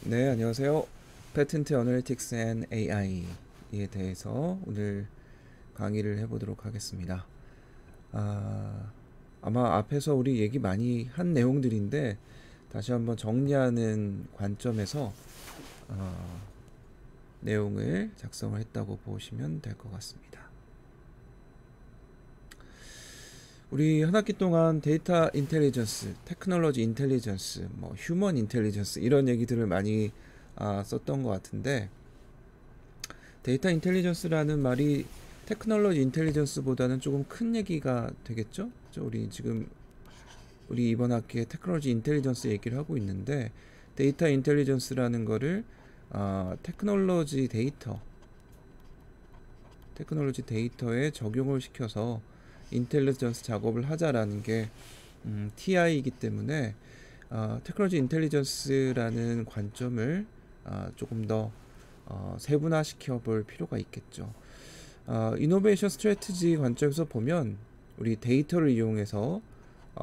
네, 안녕하세요. 패턴트 어널리틱스 앤 AI에 대해서 오늘 강의를 해보도록 하겠습니다. 아, 아마 앞에서 우리 얘기 많이 한 내용들인데 다시 한번 정리하는 관점에서 어, 내용을 작성을 했다고 보시면 될 것 같습니다. 우리 한 학기 동안 데이터 인텔리전스, 테크놀로지 인텔리전스, 뭐 휴먼 인텔리전스 이런 얘기들을 많이 썼던 것 같은데 데이터 인텔리전스라는 말이 테크놀로지 인텔리전스보다는 조금 큰 얘기가 되겠죠? 우리 이번 학기에 테크놀로지 인텔리전스 얘기를 하고 있는데 데이터 인텔리전스라는 거를 테크놀로지 데이터에 적용을 시켜서 인텔리전스 작업을 하자라는 게 TI이기 때문에 테크놀로지 인텔리전스라는 관점을 조금 더 세분화시켜 볼 필요가 있겠죠. 이노베이션 스트래티지 관점에서 보면 우리 데이터를 이용해서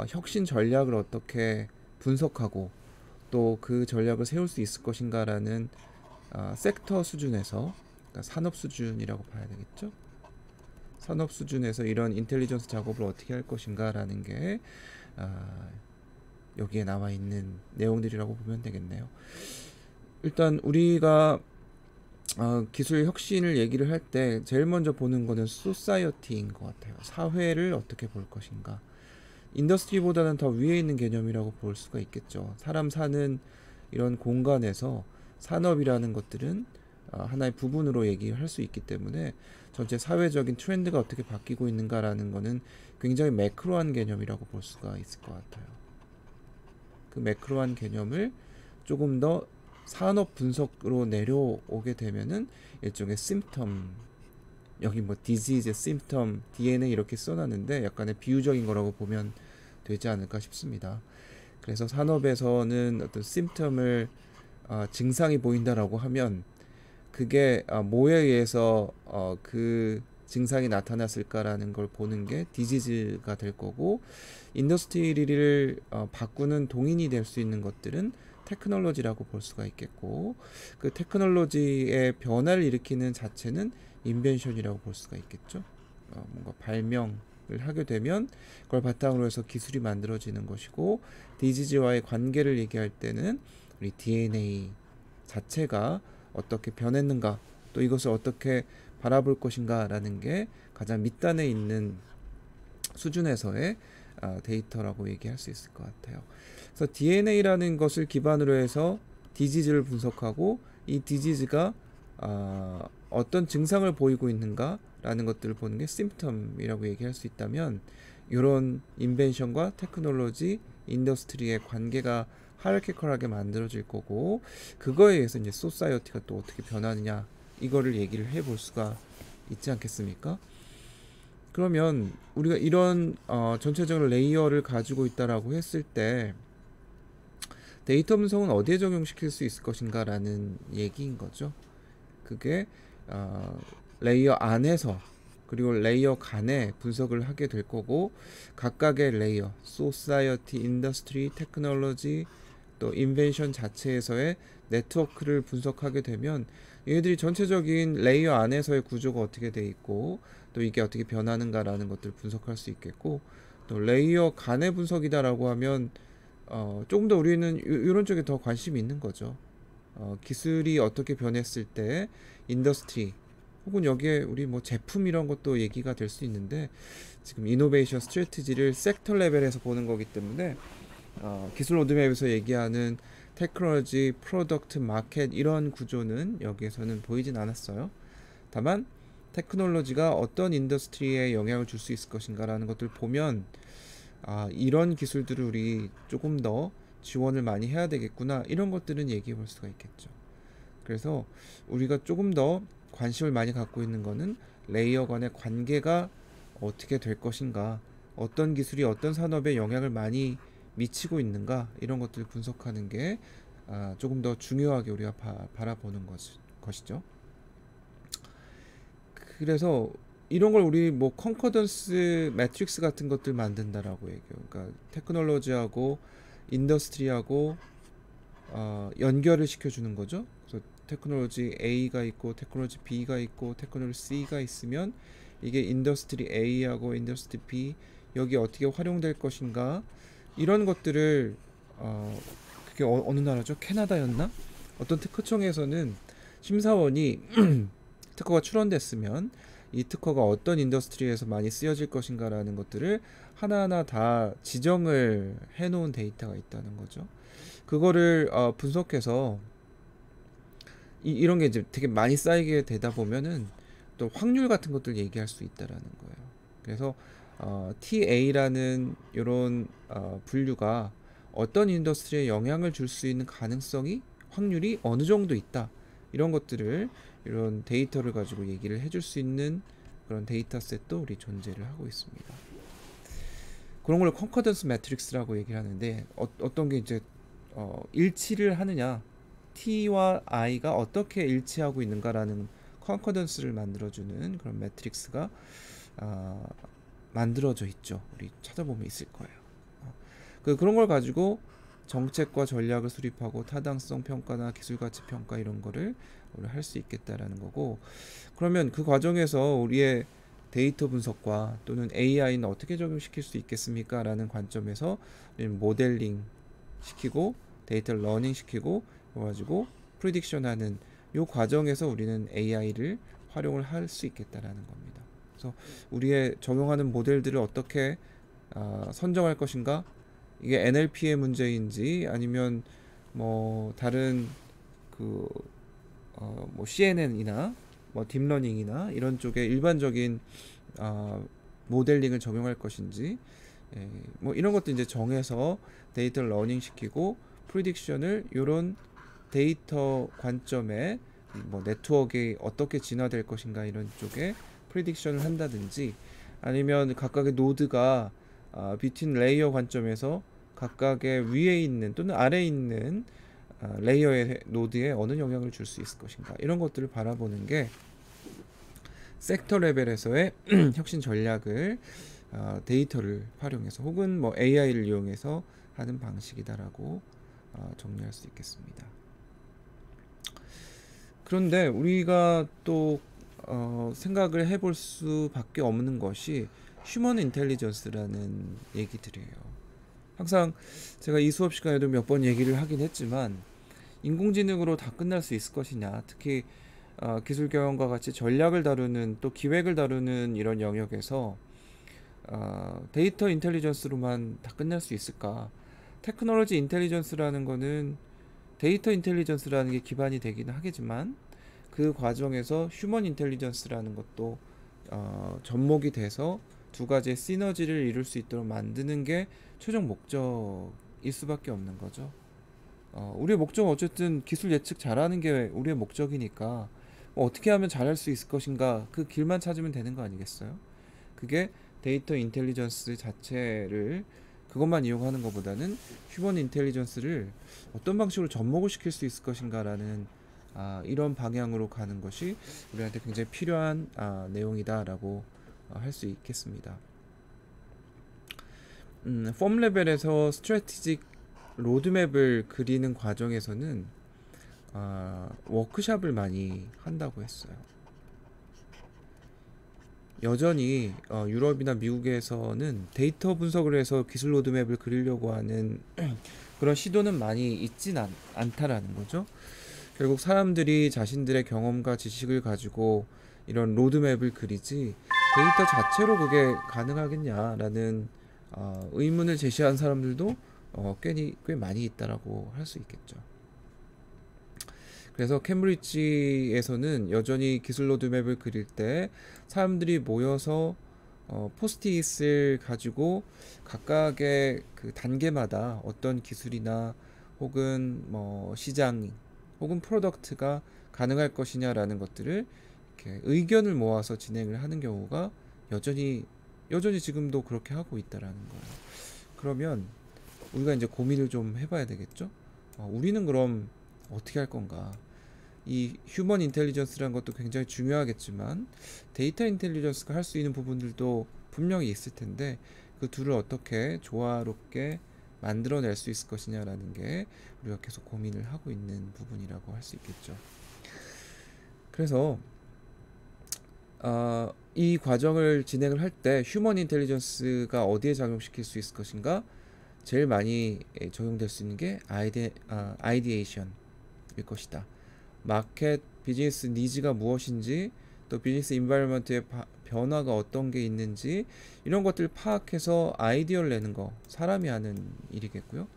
혁신 전략을 어떻게 분석하고 또 그 전략을 세울 수 있을 것인가라는 섹터 수준에서, 그러니까 산업 수준이라고 봐야 되겠죠. 산업 수준에서 이런 인텔리전스 작업을 어떻게 할 것인가라는 게 여기에 나와 있는 내용들이라고 보면 되겠네요. 일단 우리가 기술 혁신을 얘기를 할 때 제일 먼저 보는 거는 소사이어티인 것 같아요. 사회를 어떻게 볼 것인가. 인더스트리보다는 더 위에 있는 개념이라고 볼 수가 있겠죠. 사람 사는 이런 공간에서 산업이라는 것들은 하나의 부분으로 얘기할 수 있기 때문에 전체 사회적인 트렌드가 어떻게 바뀌고 있는가라는 거는 굉장히 매크로한 개념이라고 볼 수가 있을 것 같아요. 그 매크로한 개념을 조금 더 산업 분석으로 내려오게 되면은 일종의 심텀, 여기 뭐 디지즈, 심텀, DNA 이렇게 써놨는데 약간의 비유적인 거라고 보면 되지 않을까 싶습니다. 그래서 산업에서는 어떤 심텀을 증상이 보인다라고 하면 그게 뭐에 의해서 그 증상이 나타났을까라는 걸 보는 게 디지즈가 될 거고, 인더스트리를 바꾸는 동인이 될 수 있는 것들은 테크놀로지라고 볼 수가 있겠고, 그 테크놀로지의 변화를 일으키는 자체는 인벤션이라고 볼 수가 있겠죠. 뭔가 발명을 하게 되면 그걸 바탕으로 해서 기술이 만들어지는 것이고, 디지즈와의 관계를 얘기할 때는 우리 DNA 자체가 어떻게 변했는가, 또 이것을 어떻게 바라볼 것인가라는 게 가장 밑단에 있는 수준에서의 데이터라고 얘기할 수 있을 것 같아요. 그래서 DNA라는 것을 기반으로 해서 디지즈를 분석하고 이 디지즈가 어떤 증상을 보이고 있는가라는 것들을 보는 게 심텀이라고 얘기할 수 있다면, 이런 인벤션과 테크놀로지, 인더스트리의 관계가 하이라키컬하게 만들어질 거고, 그거에 의해서 이제 소사이어티가 또 어떻게 변하느냐, 이거를 얘기를 해볼 수가 있지 않겠습니까? 그러면 우리가 이런 전체적인 레이어를 가지고 있다라고 했을 때 데이터 분석은 어디에 적용시킬 수 있을 것인가라는 얘기인 거죠. 그게 레이어 안에서 그리고 레이어 간에 분석을 하게 될 거고, 각각의 레이어, 소사이어티, 인더스트리, 테크놀로지, 또 인벤션 자체에서의 네트워크를 분석하게 되면 얘들이 전체적인 레이어 안에서의 구조가 어떻게 돼 있고 또 이게 어떻게 변하는가라는 것들을 분석할 수 있겠고, 또 레이어 간의 분석이다라고 하면 조금 더 우리는 이런 쪽에 더 관심이 있는 거죠. 기술이 어떻게 변했을 때 인더스트리 혹은 여기에 우리 뭐 제품 이런 것도 얘기가 될 수 있는데, 지금 이노베이션 스트래티지를 섹터 레벨에서 보는 거기 때문에 기술 로드맵에서 얘기하는 테크놀로지, 프로덕트, 마켓 이런 구조는 여기에서는 보이진 않았어요. 다만 테크놀로지가 어떤 인더스트리에 영향을 줄 수 있을 것인가라는 것들 보면 이런 기술들을 우리 조금 더 지원을 많이 해야 되겠구나, 이런 것들은 얘기해 볼 수가 있겠죠. 그래서 우리가 조금 더 관심을 많이 갖고 있는 거는 레이어 간의 관계가 어떻게 될 것인가, 어떤 기술이 어떤 산업에 영향을 많이 미치고 있는가, 이런 것들을 분석하는 게 조금 더 중요하게 우리가 바라보는 것이죠. 그래서 이런 걸 우리 뭐 컨커던스 매트릭스 같은 것들 만든다라고 얘기해요. 그러니까 테크놀로지하고 인더스트리하고 연결을 시켜주는 거죠. 그래서 테크놀로지 A가 있고 테크놀로지 B가 있고 테크놀로지 C가 있으면 이게 인더스트리 A하고 인더스트리 B 여기 어떻게 활용될 것인가 이런 것들을 그게 어느 나라죠? 캐나다였나? 어떤 특허청에서는 심사원이 특허가 출원됐으면 이 특허가 어떤 인더스트리에서 많이 쓰여질 것인가라는 것들을 하나하나 다 지정을 해놓은 데이터가 있다는 거죠. 그거를 분석해서 이런 게 이제 되게 많이 쌓이게 되다 보면은 또 확률 같은 것들 얘기할 수 있다라는 거예요. 그래서 TA라는 이런 분류가 어떤 인더스트리에 영향을 줄 수 있는 가능성이 확률이 어느 정도 있다. 이런 것들을 이런 데이터를 가지고 얘기를 해줄 수 있는 그런 데이터셋도 우리 존재를 하고 있습니다. 그런 걸 컨커던스 매트릭스라고 얘기를 하는데 어떤 게 이제 일치를 하느냐 T와 I가 어떻게 일치하고 있는가라는 컨커던스를 만들어주는 그런 매트릭스가 만들어져 있죠. 우리 찾아보면 있을 거예요. 그런 걸 가지고 정책과 전략을 수립하고 타당성 평가나 기술 가치 평가 이런 거를 우리 할 수 있겠다라는 거고 그러면 그 과정에서 우리의 데이터 분석과 또는 AI는 어떻게 적용시킬 수 있겠습니까? 라는 관점에서 모델링 시키고 데이터를 러닝 시키고 가지고 프리딕션 하는 요 과정에서 우리는 AI를 활용을 할 수 있겠다라는 겁니다. 그래서 우리의 적용하는 모델들을 어떻게 선정할 것인가 이게 NLP의 문제인지 아니면 뭐 다른 뭐 CNN이나 뭐 딥러닝이나 이런 쪽에 일반적인 모델링을 적용할 것인지 뭐 이런 것도 이제 정해서 데이터를 러닝 시키고 프리딕션을 이런 데이터 관점에 뭐 네트워크가 어떻게 진화될 것인가 이런 쪽에 프리딕션을 한다든지 아니면 각각의 노드가 비트윈 레이어 관점에서 각각의 위에 있는 또는 아래에 있는 레이어의 노드에 어느 영향을 줄 수 있을 것인가 이런 것들을 바라보는 게 섹터 레벨에서의 혁신 전략을 데이터를 활용해서 혹은 뭐 AI를 이용해서 하는 방식이다라고 정리할 수 있겠습니다. 그런데 우리가 또 생각을 해볼 수밖에 없는 것이 휴먼 인텔리전스라는 얘기들이에요. 항상 제가 이 수업 시간에도 몇 번 얘기를 하긴 했지만 인공지능으로 다 끝날 수 있을 것이냐 특히 기술 경영과 같이 전략을 다루는 또 기획을 다루는 이런 영역에서 데이터 인텔리전스로만 다 끝날 수 있을까 테크놀로지 인텔리전스라는 거는 데이터 인텔리전스라는 게 기반이 되기는 하겠지만 그 과정에서 휴먼 인텔리전스라는 것도 접목이 돼서 두 가지의 시너지를 이룰 수 있도록 만드는 게 최종 목적일 수밖에 없는 거죠. 우리의 목적은 어쨌든 기술 예측 잘하는 게 우리의 목적이니까 어떻게 하면 잘할 수 있을 것인가 그 길만 찾으면 되는 거 아니겠어요? 그게 데이터 인텔리전스 자체를 그것만 이용하는 것보다는 휴먼 인텔리전스를 어떤 방식으로 접목을 시킬 수 있을 것인가라는 이런 방향으로 가는 것이 우리한테 굉장히 필요한 내용이다라고 할 수 있겠습니다. 폼 레벨에서 스트래티직 로드맵을 그리는 과정에서는 워크샵을 많이 한다고 했어요. 여전히 유럽이나 미국에서는 데이터 분석을 해서 기술 로드맵을 그리려고 하는 그런 시도는 많이 있진 않다라는 거죠. 결국 사람들이 자신들의 경험과 지식을 가지고 이런 로드맵을 그리지 데이터 자체로 그게 가능하겠냐라는 의문을 제시한 사람들도 꽤 많이 있다라고 할 수 있겠죠. 그래서 캠브리지에서는 여전히 기술 로드맵을 그릴 때 사람들이 모여서 포스트잇을 가지고 각각의 그 단계마다 어떤 기술이나 혹은 뭐 시장 혹은 프로덕트가 가능할 것이냐라는 것들을 이렇게 의견을 모아서 진행을 하는 경우가 여전히 지금도 그렇게 하고 있다라는 거예요. 그러면 우리가 이제 고민을 좀 해봐야 되겠죠? 우리는 그럼 어떻게 할 건가? 이 휴먼 인텔리전스라는 것도 굉장히 중요하겠지만 데이터 인텔리전스가 할 수 있는 부분들도 분명히 있을 텐데 그 둘을 어떻게 조화롭게 만들어낼 수 있을 것이냐라는 게 우리가 계속 고민을 하고 있는 부분이라고 할 수 있겠죠. 그래서 이 과정을 진행을 할 때 휴먼 인텔리전스가 어디에 작용시킬 수 있을 것인가? 제일 많이 적용될 수 있는 게 아이디에이션일 것이다. 마켓 비즈니스 니즈가 무엇인지, 또 비즈니스 인바이러먼트의 변화가 어떤 게 있는지, 이런 것들을 파악해서 아이디어를 내는 거 사람이 하는 일이겠고요.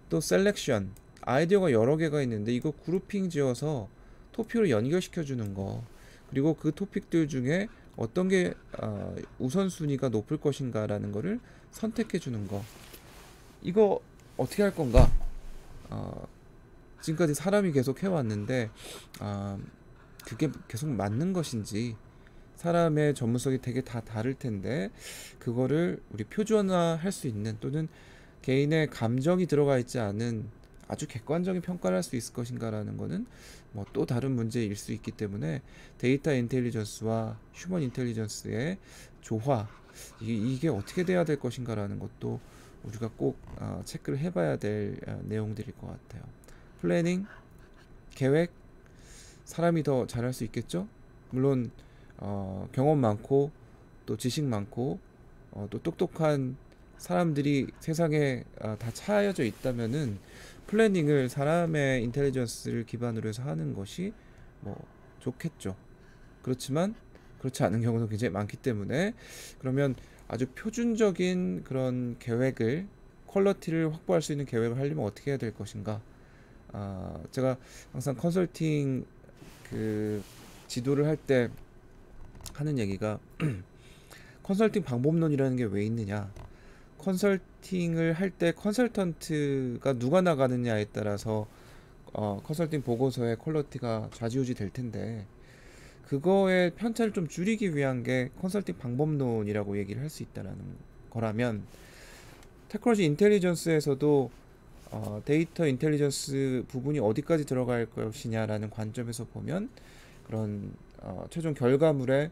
또 셀렉션, 아이디어가 여러 개가 있는데 이거 그룹핑 지어서 토픽으로 연결시켜 주는 거, 그리고 그 토픽들 중에 어떤 게 우선순위가 높을 것인가 라는 거를 선택해 주는 거, 이거 어떻게 할 건가? 지금까지 사람이 계속 해왔는데 그게 계속 맞는 것인지, 사람의 전문성이 되게 다 다를 텐데 그거를 우리 표준화 할 수 있는, 또는 개인의 감정이 들어가 있지 않은 아주 객관적인 평가를 할 수 있을 것인가 라는 거는 뭐 또 다른 문제일 수 있기 때문에, 데이터 인텔리전스와 휴먼 인텔리전스의 조화, 이게 어떻게 돼야 될 것인가 라는 것도 우리가 꼭 체크를 해봐야 될 내용들일 것 같아요. 플래닝, 계획, 사람이 더 잘할 수 있겠죠. 물론 경험 많고 또 지식 많고 또 똑똑한 사람들이 세상에 다 차여져 있다면은 플래닝을 사람의 인텔리전스를 기반으로 해서 하는 것이 뭐 좋겠죠. 그렇지만 그렇지 않은 경우도 굉장히 많기 때문에, 그러면 아주 표준적인 그런 계획을, 퀄리티를 확보할 수 있는 계획을 하려면 어떻게 해야 될 것인가? 제가 항상 컨설팅 그 지도를 할 때 하는 얘기가 컨설팅 방법론이라는 게 왜 있느냐? 컨설팅을 할 때 컨설턴트가 누가 나가느냐에 따라서 컨설팅 보고서의 퀄리티가 좌지우지 될 텐데, 그거의 편차를 좀 줄이기 위한 게 컨설팅 방법론이라고 얘기를 할 수 있다라는 거라면, 테크놀로지 인텔리전스에서도 데이터 인텔리전스 부분이 어디까지 들어갈 것이냐라는 관점에서 보면, 그런 최종 결과물의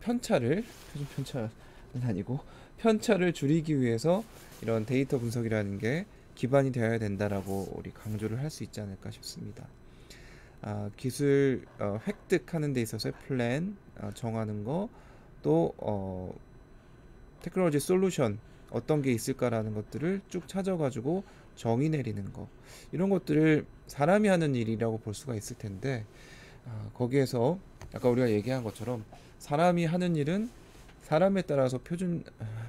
편차는 아니고 편차를 줄이기 위해서 이런 데이터 분석이라는 게 기반이 되어야 된다라고 우리 강조를 할 수 있지 않을까 싶습니다. 기술 획득하는 데 있어서의 플랜 정하는 거, 또 테크놀로지 솔루션 어떤 게 있을까라는 것들을 쭉 찾아가지고 정의 내리는 거, 이런 것들을 사람이 하는 일이라고 볼 수가 있을 텐데, 거기에서 아까 우리가 얘기한 것처럼 사람이 하는 일은 사람에 따라서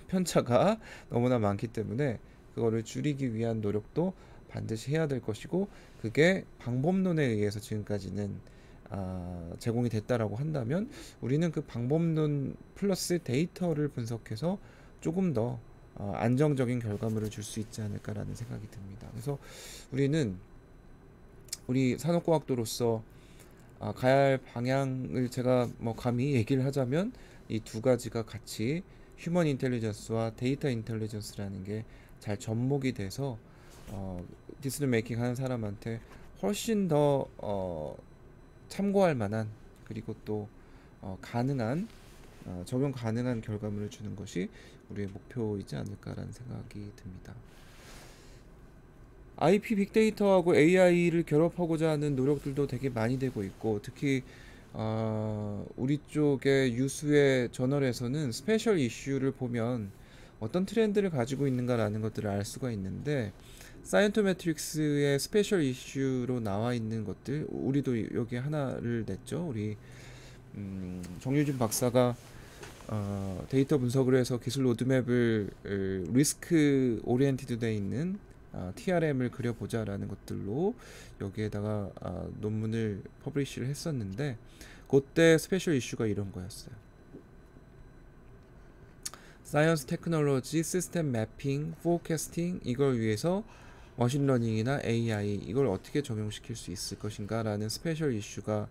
편차가 너무나 많기 때문에 그거를 줄이기 위한 노력도 반드시 해야 될 것이고, 그게 방법론에 의해서 지금까지는 제공이 됐다라고 한다면, 우리는 그 방법론 플러스 데이터를 분석해서 조금 더 안정적인 결과물을 줄 수 있지 않을까라는 생각이 듭니다. 그래서 우리 산업과학도로서 가야 할 방향을 제가 뭐 감히 얘기를 하자면, 이 두 가지가 같이 휴먼 인텔리전스와 데이터 인텔리전스라는 게 잘 접목이 돼서 디시전 메이킹 하는 사람한테 훨씬 더 참고할 만한, 그리고 또 가능한 적용 가능한 결과물을 주는 것이 우리의 목표이지 않을까라는 생각이 듭니다. IP 빅데이터하고 AI를 결합하고자 하는 노력들도 되게 많이 되고 있고, 특히 우리 쪽의 유수의 저널에서는 스페셜 이슈를 보면 어떤 트렌드를 가지고 있는가라는 것들을 알 수가 있는데, 사이언토메트릭스의 스페셜 이슈로 나와 있는 것들, 우리도 여기 하나를 냈죠. 우리 정유진 박사가 데이터 분석을 해서 기술 로드맵을 리스크 오리엔티드 돼 있는 TRM을 그려보자라는 것들로 여기에다가 논문을 퍼블리시를 했었는데, 그때 스페셜 이슈가 이런 거였어요. 사이언스 테크놀로지 시스템 매핑 포캐스팅, 이걸 위해서 머신러닝이나 AI 이걸 어떻게 적용시킬 수 있을 것인가 라는 스페셜 이슈가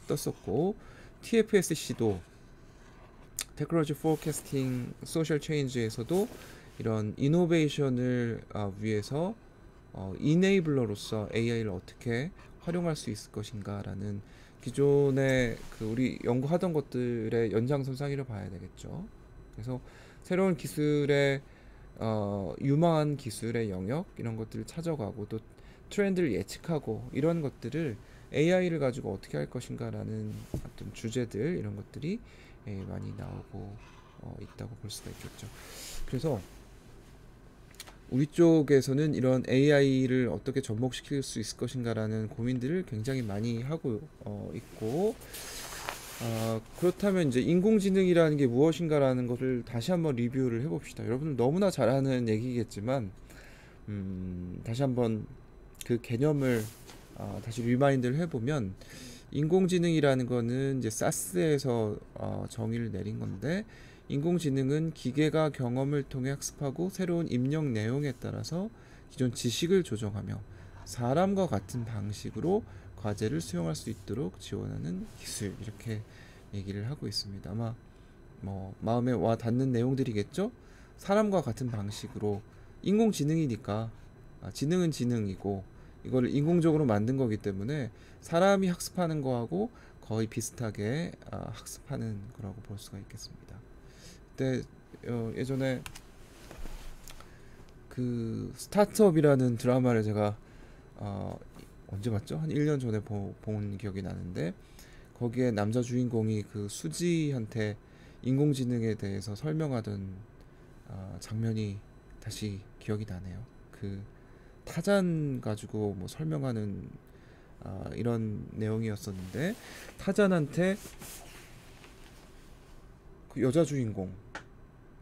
떴었고, TFSC도 테크놀로지 포캐스팅 소셜 체인지에서도 이런 이노베이션을 위해서 이네이블러로서 AI를 어떻게 활용할 수 있을 것인가 라는 기존의 우리 연구하던 것들의 연장선상이라 봐야 되겠죠. 그래서 새로운 기술의 유망한 기술의 영역 이런 것들을 찾아가고 또 트렌드를 예측하고 이런 것들을 AI를 가지고 어떻게 할 것인가라는 어떤 주제들 이런 것들이 많이 나오고 있다고 볼 수가 있겠죠. 그래서 우리 쪽에서는 이런 AI를 어떻게 접목시킬 수 있을 것인가라는 고민들을 굉장히 많이 하고 있고, 그렇다면 이제 인공지능이라는 게 무엇인가라는 것을 다시 한번 리뷰를 해봅시다. 여러분들 너무나 잘 아는 얘기겠지만, 다시 한번 그 개념을 다시 리마인드를 해보면, 인공지능이라는 거는 이제 사스에서 정의를 내린 건데, 인공지능은 기계가 경험을 통해 학습하고 새로운 입력 내용에 따라서 기존 지식을 조정하며 사람과 같은 방식으로 과제를 수행할 수 있도록 지원하는 기술, 이렇게 얘기를 하고 있습니다. 아마 뭐 마음에 와 닿는 내용들이겠죠? 사람과 같은 방식으로, 인공지능이니까 지능은 지능이고 이거를 인공적으로 만든 거기 때문에 사람이 학습하는 거하고 거의 비슷하게 학습하는 거라고 볼 수가 있겠습니다. 그때 예전에 그 스타트업이라는 드라마를 제가 언제 봤죠? 한 1년 전에 본 기억이 나는데, 거기에 남자 주인공이 그 수지한테 인공지능에 대해서 설명하던 장면이 다시 기억이 나네요. 그 타잔 가지고 뭐 설명하는 이런 내용이었었는데, 타잔한테 그 여자 주인공,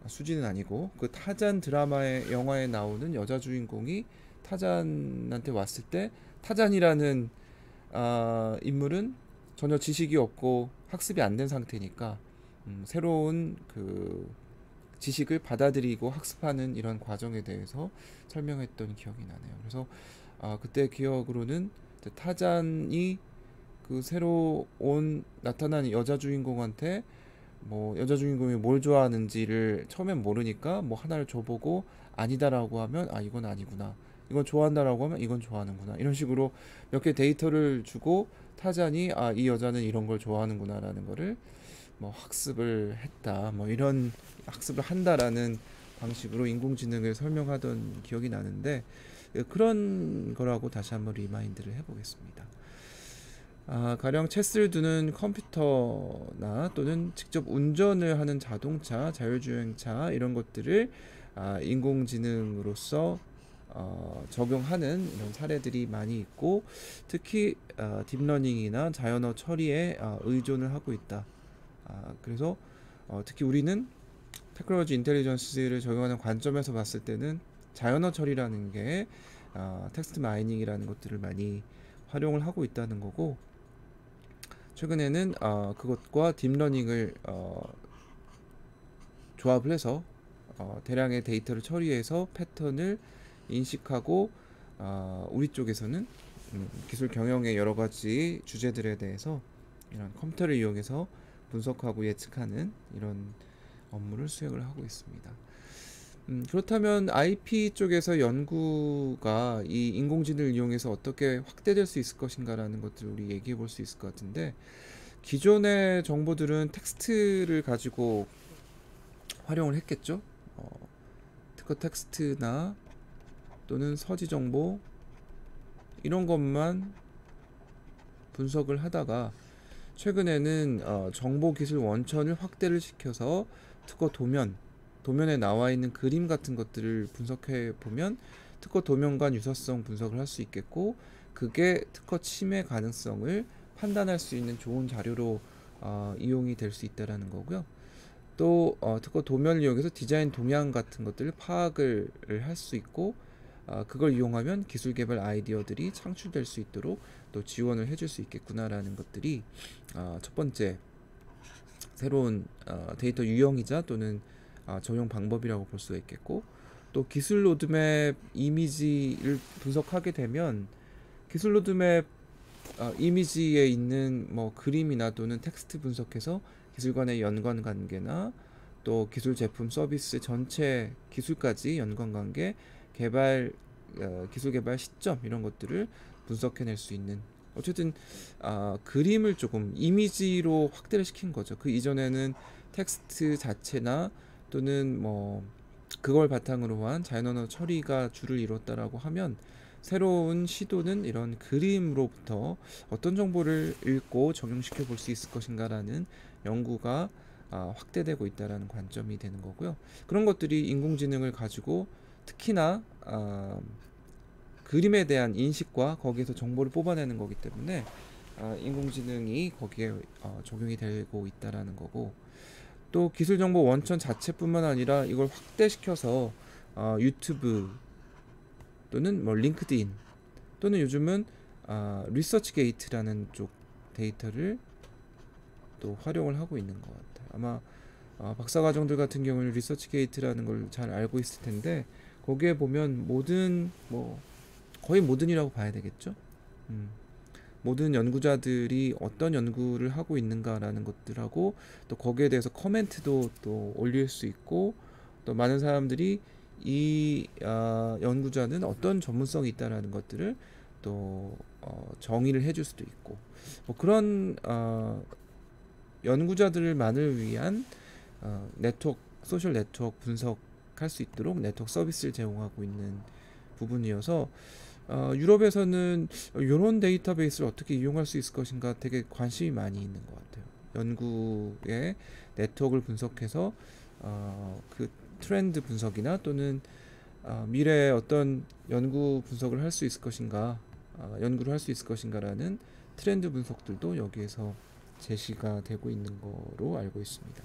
수지는 아니고 그 타잔 드라마의 영화에 나오는 여자 주인공이 타잔한테 왔을 때, 타잔이라는 인물은 전혀 지식이 없고 학습이 안 된 상태니까 새로운 그 지식을 받아들이고 학습하는 이런 과정에 대해서 설명했던 기억이 나네요. 그래서 그때 기억으로는 타잔이 그 새로 나타난 여자 주인공한테 뭐 여자 주인공이 뭘 좋아하는지를 처음엔 모르니까 뭐 하나를 줘보고 아니다라고 하면 이건 아니구나, 이건 좋아한다라고 하면 이건 좋아하는구나, 이런 식으로 몇 개 데이터를 주고 타잔이 이 여자는 이런 걸 좋아하는구나라는 거를 뭐 학습을 했다, 뭐 이런 학습을 한다라는 방식으로 인공지능을 설명하던 기억이 나는데, 그런 거라고 다시 한번 리마인드를 해보겠습니다. 가령 체스를 두는 컴퓨터나 또는 직접 운전을 하는 자동차, 자율주행차 이런 것들을 인공지능으로서 적용하는 이런 사례들이 많이 있고, 특히 딥러닝이나 자연어 처리에 의존을 하고 있다. 그래서 특히 우리는 테크놀로지 인텔리전스를 적용하는 관점에서 봤을 때는 자연어 처리라는 게 텍스트 마이닝이라는 것들을 많이 활용을 하고 있다는 거고, 최근에는 그것과 딥러닝을 조합을 해서 대량의 데이터를 처리해서 패턴을 인식하고 우리 쪽에서는 기술 경영의 여러 가지 주제들에 대해서 이런 컴퓨터를 이용해서 분석하고 예측하는 이런 업무를 수행을 하고 있습니다. 그렇다면 IP 쪽에서 연구가 이 인공지능을 이용해서 어떻게 확대될 수 있을 것인가라는 것들을 우리 얘기해 볼 수 있을 것 같은데, 기존의 정보들은 텍스트를 가지고 활용을 했겠죠. 특허 텍스트나 또는 서지 정보 이런 것만 분석을 하다가, 최근에는 정보 기술 원천을 확대를 시켜서 특허 도면에 나와 있는 그림 같은 것들을 분석해 보면 특허 도면간 유사성 분석을 할 수 있겠고, 그게 특허 침해 가능성을 판단할 수 있는 좋은 자료로 이용이 될 수 있다라는 거고요. 또 특허 도면을 이용해서 디자인 동향 같은 것들을 파악을 할 수 있고, 그걸 이용하면 기술 개발 아이디어들이 창출될 수 있도록 또 지원을 해줄 수 있겠구나라는 것들이 첫 번째 새로운 데이터 유형이자 또는 적용 방법이라고 볼 수가 있겠고, 또 기술 로드맵 이미지를 분석하게 되면 기술 로드맵 이미지에 있는 뭐 그림이나 또는 텍스트 분석해서 기술 간의 연관 관계나 또 기술 제품 서비스 전체 기술까지 연관 관계, 기술 개발 시점 이런 것들을 분석해낼 수 있는, 어쨌든 그림을 조금 이미지로 확대를 시킨 거죠. 그 이전에는 텍스트 자체나 또는 뭐 그걸 바탕으로 한 자연언어 처리가 주를 이뤘다라고 하면 새로운 시도는 이런 그림으로부터 어떤 정보를 읽고 적용시켜 볼 수 있을 것인가라는 연구가 확대되고 있다라는 관점이 되는 거고요. 그런 것들이 인공지능을 가지고 특히나 그림에 대한 인식과 거기에서 정보를 뽑아내는 거기 때문에 인공지능이 거기에 적용이 되고 있다라는 거고, 또 기술정보 원천 자체뿐만 아니라 이걸 확대시켜서 유튜브 또는 뭐 링크드인 또는 요즘은 리서치 게이트라는 쪽 데이터를 또 활용을 하고 있는 것 같아요. 아마 박사과정들 같은 경우는 리서치 게이트라는 걸 잘 알고 있을 텐데, 거기에 보면 모든 뭐 거의 모든이라고 봐야 되겠죠. 모든 연구자들이 어떤 연구를 하고 있는가라는 것들하고, 또 거기에 대해서 커멘트도 또 올릴 수 있고, 또 많은 사람들이 이 연구자는 어떤 전문성이 있다라는 것들을 또 정의를 해줄 수도 있고, 뭐 그런 연구자들만을 위한 네트워크, 소셜 네트워크 분석할 수 있도록 네트워크 서비스를 제공하고 있는 부분이어서, 유럽에서는 이런 데이터베이스를 어떻게 이용할 수 있을 것인가 되게 관심이 많이 있는 것 같아요. 연구의 네트워크를 분석해서 그 트렌드 분석이나 또는 미래에 어떤 연구 분석을 할 수 있을 것인가, 연구를 할 수 있을 것인가라는 트렌드 분석들도 여기에서 제시가 되고 있는 거로 알고 있습니다.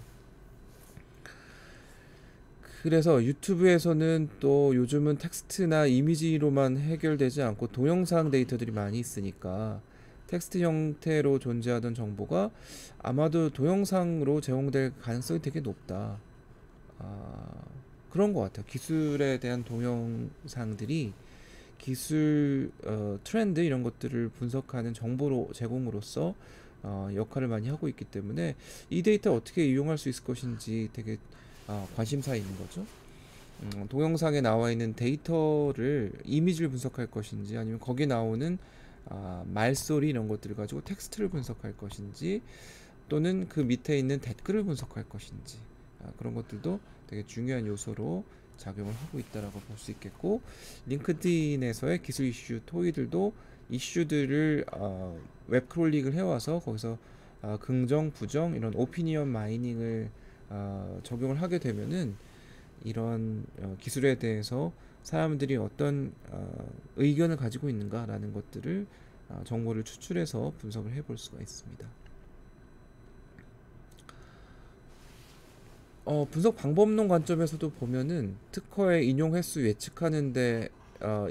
그래서 유튜브에서는 또 요즘은 텍스트나 이미지로만 해결되지 않고 동영상 데이터들이 많이 있으니까 텍스트 형태로 존재하던 정보가 아마도 동영상으로 제공될 가능성이 되게 높다. 그런 것 같아요. 기술에 대한 동영상들이 기술 트렌드 이런 것들을 분석하는 정보로 제공으로서 역할을 많이 하고 있기 때문에 이 데이터 어떻게 이용할 수 있을 것인지 되게 관심사에 있는 거죠. 동영상에 나와 있는 데이터를 이미지를 분석할 것인지, 아니면 거기 나오는 말소리 이런 것들을 가지고 텍스트를 분석할 것인지, 또는 그 밑에 있는 댓글을 분석할 것인지, 그런 것들도 되게 중요한 요소로 작용을 하고 있다라고 볼 수 있겠고, 링크드인에서의 기술 이슈 토의들도 이슈들을 웹 크롤링을 해와서 거기서 긍정, 부정 이런 오피니언 마이닝을 적용을 하게 되면은 이런 기술에 대해서 사람들이 어떤 의견을 가지고 있는가라는 것들을 정보를 추출해서 분석을 해볼 수가 있습니다. 분석 방법론 관점에서도 보면은 특허의 인용 횟수 예측하는데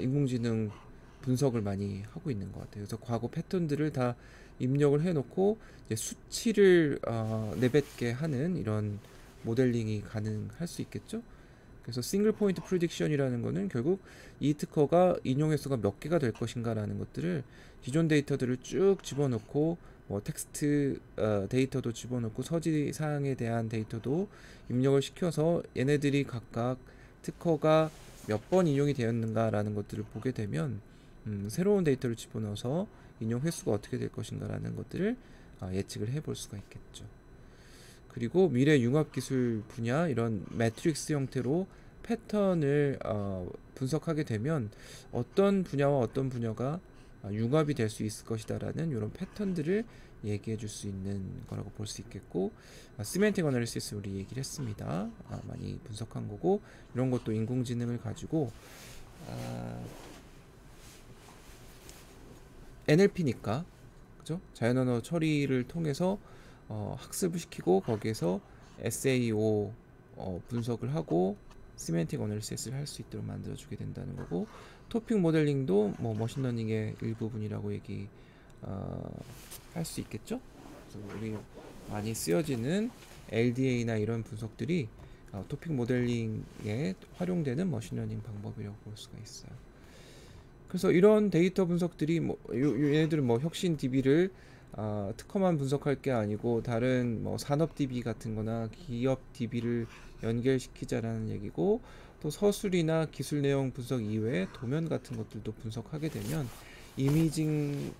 인공지능 분석을 많이 하고 있는 것 같아요. 그래서 과거 패턴들을 다 입력을 해놓고 이제 수치를 내뱉게 하는 이런 모델링이 가능할 수 있겠죠. 그래서 싱글 포인트 프리딕션이라는 거는 결국 이 특허가 인용 횟수가 몇 개가 될 것인가라는 것들을 기존 데이터들을 쭉 집어넣고, 뭐 텍스트 데이터도 집어넣고 서지 사항에 대한 데이터도 입력을 시켜서 얘네들이 각각 특허가 몇 번 인용이 되었는가라는 것들을 보게 되면 새로운 데이터를 집어넣어서 인용 횟수가 어떻게 될 것인가라는 것들을 예측을 해볼 수가 있겠죠. 그리고 미래 융합 기술 분야 이런 매트릭스 형태로 패턴을 분석하게 되면 어떤 분야와 어떤 분야가 융합이 될 수 있을 것이다라는 이런 패턴들을 얘기해 줄 수 있는 거라고 볼 수 있겠고, 시멘틱 어널리시스 우리 얘기를 했습니다. 많이 분석한 거고, 이런 것도 인공지능을 가지고 NLP니까 그죠? 자연언어 처리를 통해서 학습을 시키고 거기에서 SAO 분석을 하고 시멘틱 어널리시스를 할 수 있도록 만들어주게 된다는 거고, 토픽 모델링도 뭐 머신러닝의 일부분이라고 얘기 할 수 있겠죠. 그래서 우리 많이 쓰여지는 LDA나 이런 분석들이 토픽 모델링에 활용되는 머신러닝 방법이라고 볼 수가 있어요. 그래서 이런 데이터 분석들이 뭐 얘네들은 뭐 혁신 DB를 특허만 분석할 게 아니고 다른 뭐 산업 DB 같은 거나 기업 DB를 연결시키자라는 얘기고, 또 서술이나 기술 내용 분석 이외에 도면 같은 것들도 분석하게 되면 이미징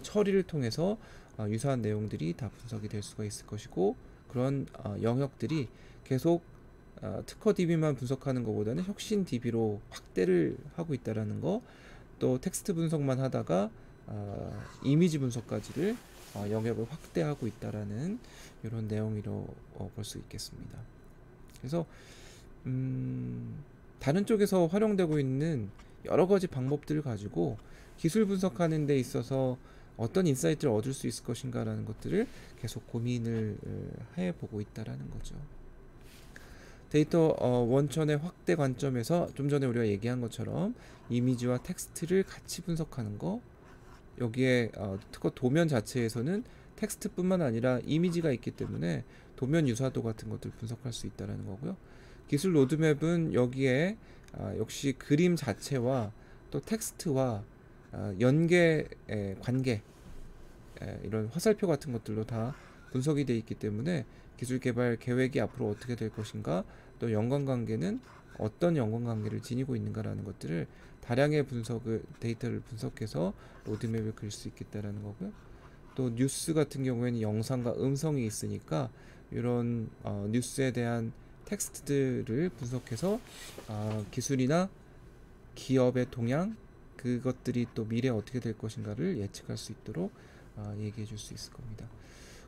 처리를 통해서 유사한 내용들이 다 분석이 될 수가 있을 것이고, 그런 영역들이 계속 특허 DB만 분석하는 것보다는 혁신 DB로 확대를 하고 있다라는 거, 또 텍스트 분석만 하다가 이미지 분석까지를 영역을 확대하고 있다라는 이런 내용으로 볼 수 있겠습니다. 그래서 다른 쪽에서 활용되고 있는 여러 가지 방법들을 가지고 기술 분석하는 데 있어서 어떤 인사이트를 얻을 수 있을 것인가라는 것들을 계속 고민을 해보고 있다라는 거죠. 데이터 원천의 확대 관점에서 좀 전에 우리가 얘기한 것처럼 이미지와 텍스트를 같이 분석하는 거, 여기에 특허 도면 자체에서는 텍스트뿐만 아니라 이미지가 있기 때문에 도면 유사도 같은 것들을 분석할 수 있다는 거고요. 기술 로드맵은 여기에 역시 그림 자체와 또 텍스트와 연계, 관계, 이런 화살표 같은 것들로 다 분석이 되어 있기 때문에 기술 개발 계획이 앞으로 어떻게 될 것인가, 또 연관관계는 어떤 연관관계를 지니고 있는가라는 것들을 다량의 데이터를 분석해서 로드맵을 그릴 수 있겠다라는 거고요. 또 뉴스 같은 경우에는 영상과 음성이 있으니까 이런 뉴스에 대한 텍스트들을 분석해서 기술이나 기업의 동향, 그것들이 또 미래에 어떻게 될 것인가를 예측할 수 있도록 얘기해 줄 수 있을 겁니다.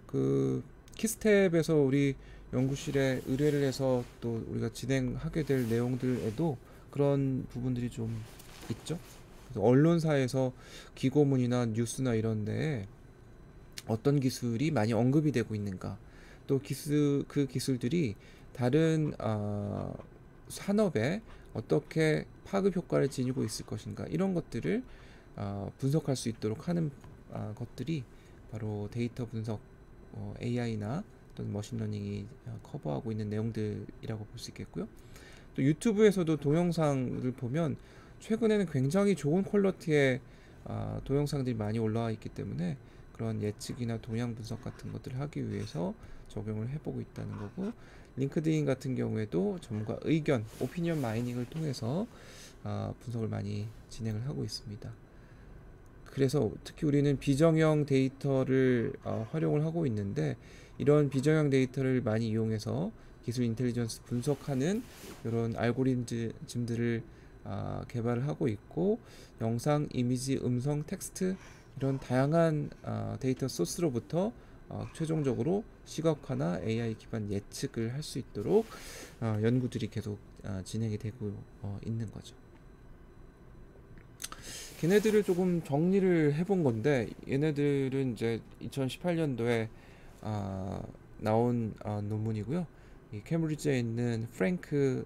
그 키스텝에서 우리 연구실에 의뢰를 해서 또 우리가 진행하게 될 내용들에도 그런 부분들이 좀 있죠. 그래서 언론사에서 기고문이나 뉴스나 이런 데에 어떤 기술이 많이 언급이 되고 있는가, 또 그 기술들이 다른 산업에 어떻게 파급 효과를 지니고 있을 것인가, 이런 것들을 분석할 수 있도록 하는 것들이 바로 데이터 분석, AI나 또는 머신러닝이 커버하고 있는 내용들이라고 볼 수 있겠고요. 또 유튜브에서도 동영상을 보면 최근에는 굉장히 좋은 퀄리티의 동영상들이 많이 올라와 있기 때문에 그런 예측이나 동향 분석 같은 것들을 하기 위해서 적용을 해보고 있다는 거고, 링크드인 같은 경우에도 전문가 의견, 오피니언 마이닝을 통해서 분석을 많이 진행을 하고 있습니다. 그래서 특히 우리는 비정형 데이터를 활용을 하고 있는데, 이런 비정형 데이터를 많이 이용해서 기술 인텔리전스 분석하는 이런 알고리즘들을 개발을 하고 있고, 영상, 이미지, 음성, 텍스트 이런 다양한 데이터 소스로부터 최종적으로 시각화나 AI 기반 예측을 할 수 있도록 연구들이 계속 진행이 되고 있는 거죠. 걔네들을 조금 정리를 해본 건데, 얘네들은 이제 2018년도에 나온 논문이고요. 이 캠브리지에 있는 프랭크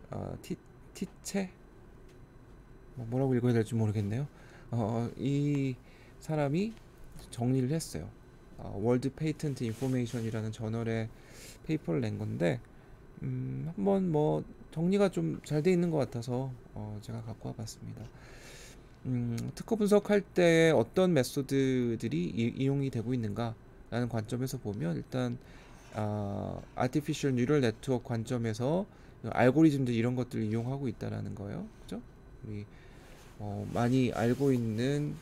티체, 뭐라고 읽어야 될지 모르겠네요. 이 사람이 정리를 했어요. 월드 페이턴트 인포메이션이라는 저널에 페이퍼를 낸 건데, 한번 뭐 정리가 좀 잘 돼 있는 것 같아서 제가 갖고 와봤습니다. 특허 분석할 때 어떤 메소드들이 이용이 되고 있는가라는 관점에서 보면, 일단 Artificial Neural Network 관점에서 알고리즘들 이런 것들을 이용하고 있다라는 거예요. 그죠? 우리 많이 알고 있는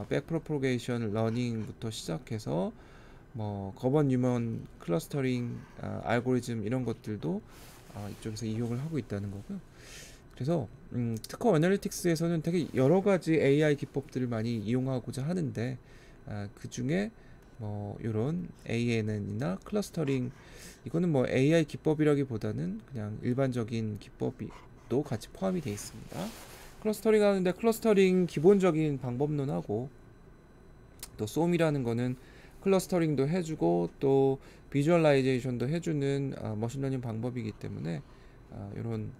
백프로포게이션 러닝부터 시작해서 뭐 거번 뉴먼 클러스터링 알고리즘 이런 것들도 이쪽에서 이용을 하고 있다는 거고요. 그래서 특허 애널리틱스에서는 되게 여러 가지 AI 기법들을 많이 이용하고자 하는데, 그 중에 뭐 이런 ANN이나 클러스터링, 이거는 뭐 AI 기법이라기보다는 그냥 일반적인 기법이 또 같이 포함이 되어 있습니다. 클러스터링 하는데 클러스터링 기본적인 방법론하고, 또 솜이라는 거는 클러스터링도 해주고 또 비주얼라이제이션도 해주는 머신러닝 방법이기 때문에 이런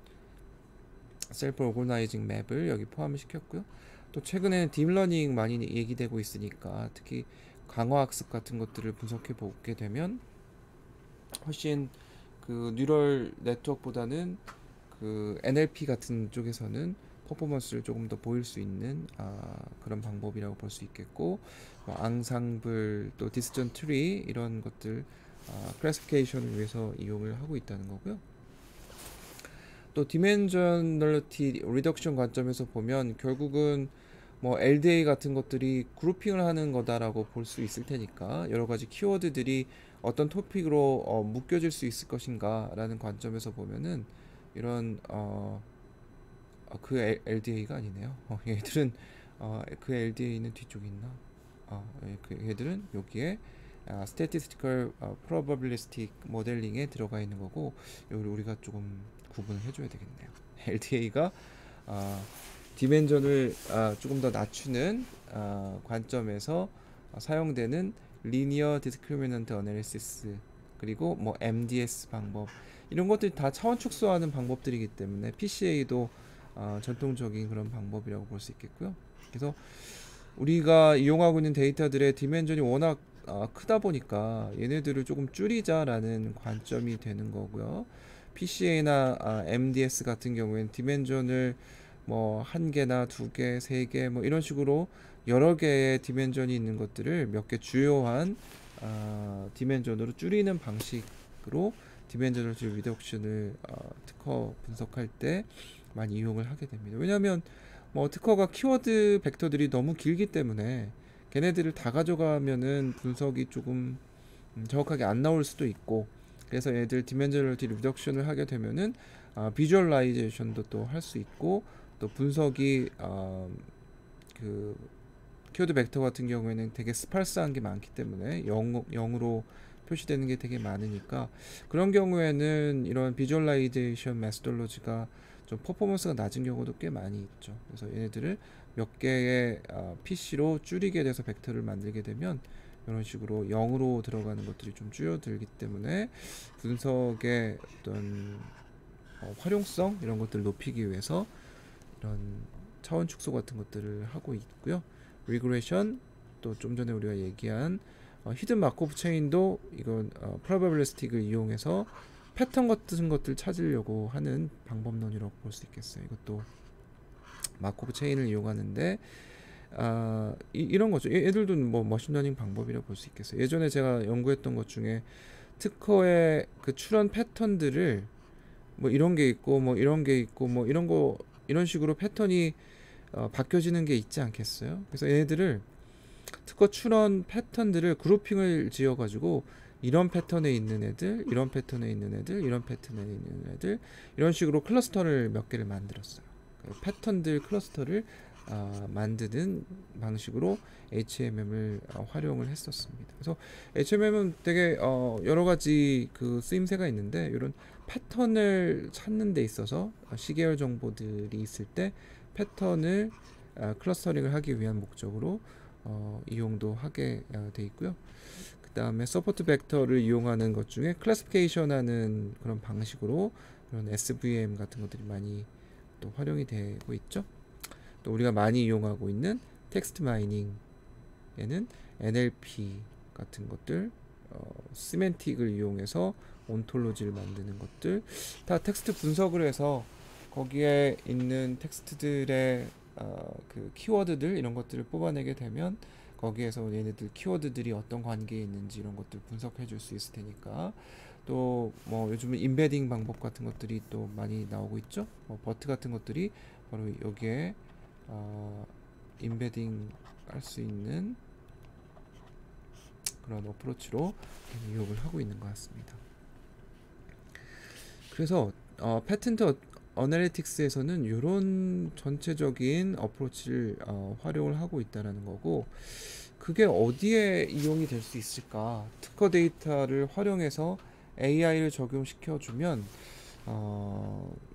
셀프 오거나이징 맵을 여기 포함시켰고요. 또 최근에는 딥러닝 많이 얘기되고 있으니까 특히 강화학습 같은 것들을 분석해 보게 되면 훨씬 그 뉴럴 네트워크보다는 그 NLP 같은 쪽에서는 퍼포먼스를 조금 더 보일 수 있는 그런 방법이라고 볼 수 있겠고, 뭐 앙상블 또 디스전 트리 이런 것들 클래시피케이션을 위해서 이용을 하고 있다는 거고요. 또 디멘저널리티 리덕션 관점에서 보면 결국은 뭐 LDA 같은 것들이 그룹핑을 하는 거다라고 볼 수 있을 테니까, 여러 가지 키워드들이 어떤 토픽으로 묶여질 수 있을 것인가 라는 관점에서 보면은 이런 그 LDA가 아니네요. 얘들은 그 LDA는 뒤쪽에 있나? 그 얘들은 여기에 statistical probabilistic modeling에 들어가 있는 거고, 여기 우리가 조금 구분을 해줘야 되겠네요. LDA가 디멘전을 조금 더 낮추는 관점에서 사용되는 linear discriminant analysis, 그리고 뭐 MDS 방법, 이런 것들이 다 차원 축소하는 방법들이기 때문에 PCA도 전통적인 그런 방법이라고 볼 수 있겠고요. 그래서 우리가 이용하고 있는 데이터들의 디멘전이 워낙 크다 보니까 얘네들을 조금 줄이자라는 관점이 되는 거고요. PCA나 MDS 같은 경우에는 디멘전을 뭐 한 개나 두 개, 세 개 뭐 이런 식으로 여러 개의 디멘전이 있는 것들을 몇 개 주요한 디멘전으로 줄이는 방식으로 디멘저널티 리덕션을 특허 분석할 때 많이 이용을 하게 됩니다. 왜냐하면 뭐 특허가 키워드 벡터들이 너무 길기 때문에 걔네들을 다 가져가면은 분석이 조금 정확하게 안 나올 수도 있고, 그래서 얘들 디멘저널티 리덕션을 하게 되면은 비주얼라이제이션도 또 할 수 있고, 또 분석이 그 키워드 벡터 같은 경우에는 되게 스팔스한 게 많기 때문에 0으로 표시되는 게 되게 많으니까, 그런 경우에는 이런 비주얼라이제이션 메소돌로지가 좀 퍼포먼스가 낮은 경우도 꽤 많이 있죠. 그래서 얘네들을 몇 개의 PC로 줄이게 돼서 벡터를 만들게 되면 이런 식으로 0으로 들어가는 것들이 좀 줄어들기 때문에 분석의 어떤 활용성 이런 것들을 높이기 위해서 이런 차원 축소 같은 것들을 하고 있고요. 리그레션, 또 좀 전에 우리가 얘기한 히든 마코브 체인도 이건 프로바빌리스틱을 이용해서 패턴 같은 것들 찾으려고 하는 방법론이라고 볼 수 있겠어요. 이것도 마코브 체인을 이용하는데 이런 거죠. 얘들도 뭐 머신러닝 방법이라고 볼 수 있겠어요. 예전에 제가 연구했던 것 중에 특허의 그 출현 패턴들을 뭐 이런 게 있고 뭐 이런 게 있고 뭐 이런 거 이런 식으로 패턴이 바뀌어지는 게 있지 않겠어요? 그래서 얘네들을 특허 출원 패턴들을 그룹핑을 지어가지고 이런 패턴에 있는 애들, 이런 패턴에 있는 애들, 이런 패턴에 있는 애들, 이런 식으로 클러스터를 몇 개를 만들었어요. 패턴들 클러스터를 만드는 방식으로 HMM을 활용을 했었습니다. 그래서 HMM은 되게 여러 가지 그 쓰임새가 있는데, 이런 패턴을 찾는 데 있어서 시계열 정보들이 있을 때 패턴을 클러스터링을 하기 위한 목적으로 이용도 하게 돼 있고요. 그 다음에 서포트 벡터를 이용하는 것 중에 클래시피케이션 하는 그런 방식으로 그런 SVM 같은 것들이 많이 또 활용이 되고 있죠. 또 우리가 많이 이용하고 있는 텍스트 마이닝에는 NLP 같은 것들, 시멘틱을 이용해서 온톨로지를 만드는 것들, 다 텍스트 분석을 해서 거기에 있는 텍스트들의 그 키워드들 이런 것들을 뽑아내게 되면 거기에서 얘네들 키워드들이 어떤 관계에 있는지 이런 것들 분석해 줄 수 있을 테니까, 또 뭐 요즘은 임베딩 방법 같은 것들이 또 많이 나오고 있죠. 버트 같은 것들이 바로 여기에 임베딩 할 수 있는 그런 어프로치로 이용을 하고 있는 것 같습니다. 그래서 패턴트 어널리틱스에서는 이런 전체적인 어프로치를 활용을 하고 있다는 거고, 그게 어디에 이용이 될 수 있을까? 특허 데이터를 활용해서 AI를 적용시켜주면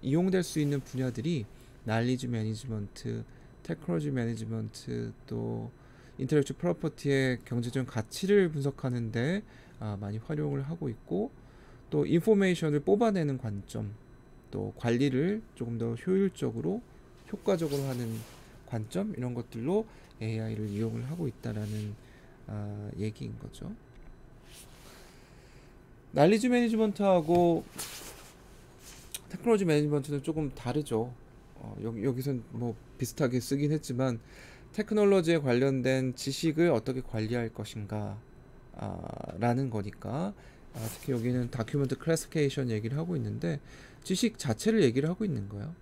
이용될 수 있는 분야들이 날리지 매니지먼트, 테크놀로지 매니지먼트, 또 인텔렉츄얼 프로퍼티의 경제적 가치를 분석하는데 많이 활용을 하고 있고, 또 인포메이션을 뽑아내는 관점, 또 관리를 조금 더 효율적으로 효과적으로 하는 관점, 이런 것들로 AI를 이용을 하고 있다라는 얘기인 거죠. 날리지 매니지먼트하고 테크놀로지 매니지먼트는 조금 다르죠. 여기선 뭐 비슷하게 쓰긴 했지만 테크놀로지에 관련된 지식을 어떻게 관리할 것인가 라는 거니까, 특히 여기는 다큐멘트 클래시피케이션 얘기를 하고 있는데 지식 자체를 얘기를 하고 있는 거예요.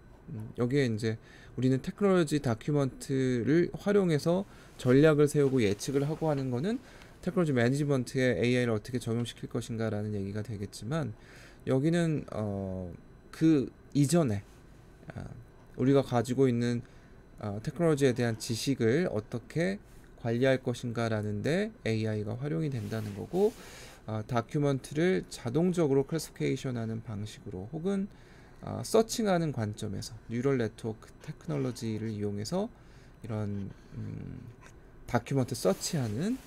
여기에 이제 우리는 테크놀로지 다큐멘트를 활용해서 전략을 세우고 예측을 하고 하는 거는 테크놀로지 매니지먼트에 AI를 어떻게 적용시킬 것인가 라는 얘기가 되겠지만, 여기는 그 이전에 아, 우리가 가지고 있는 테크놀로지에 대한 지식을 어떻게 관리할 것인가 라는데 AI가 활용이 된다는 거고, 다큐먼트를 자동적으로 클래시피케이션하는 방식으로 혹은 서칭하는 관점에서 뉴럴 네트워크 테크놀로지를 이용해서 이런 다큐먼트 서치하는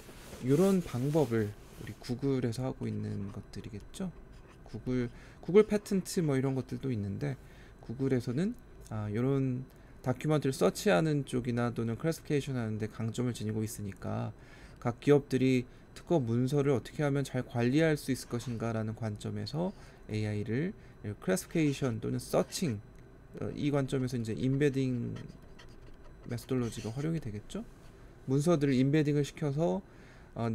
이런 방법을 우리 구글에서 하고 있는 것들이겠죠. 구글 패턴트 뭐 이런 것들도 있는데, 구글에서는 이런 다큐먼트를 서치하는 쪽이나 또는 클래시피케이션 하는데 강점을 지니고 있으니까 각 기업들이 특허 문서를 어떻게 하면 잘 관리할 수 있을 것인가 라는 관점에서 AI를 클래시피케이션 또는 서칭, 이 관점에서 이제 인베딩 메소돌로지가 활용이 되겠죠. 문서들을 인베딩을 시켜서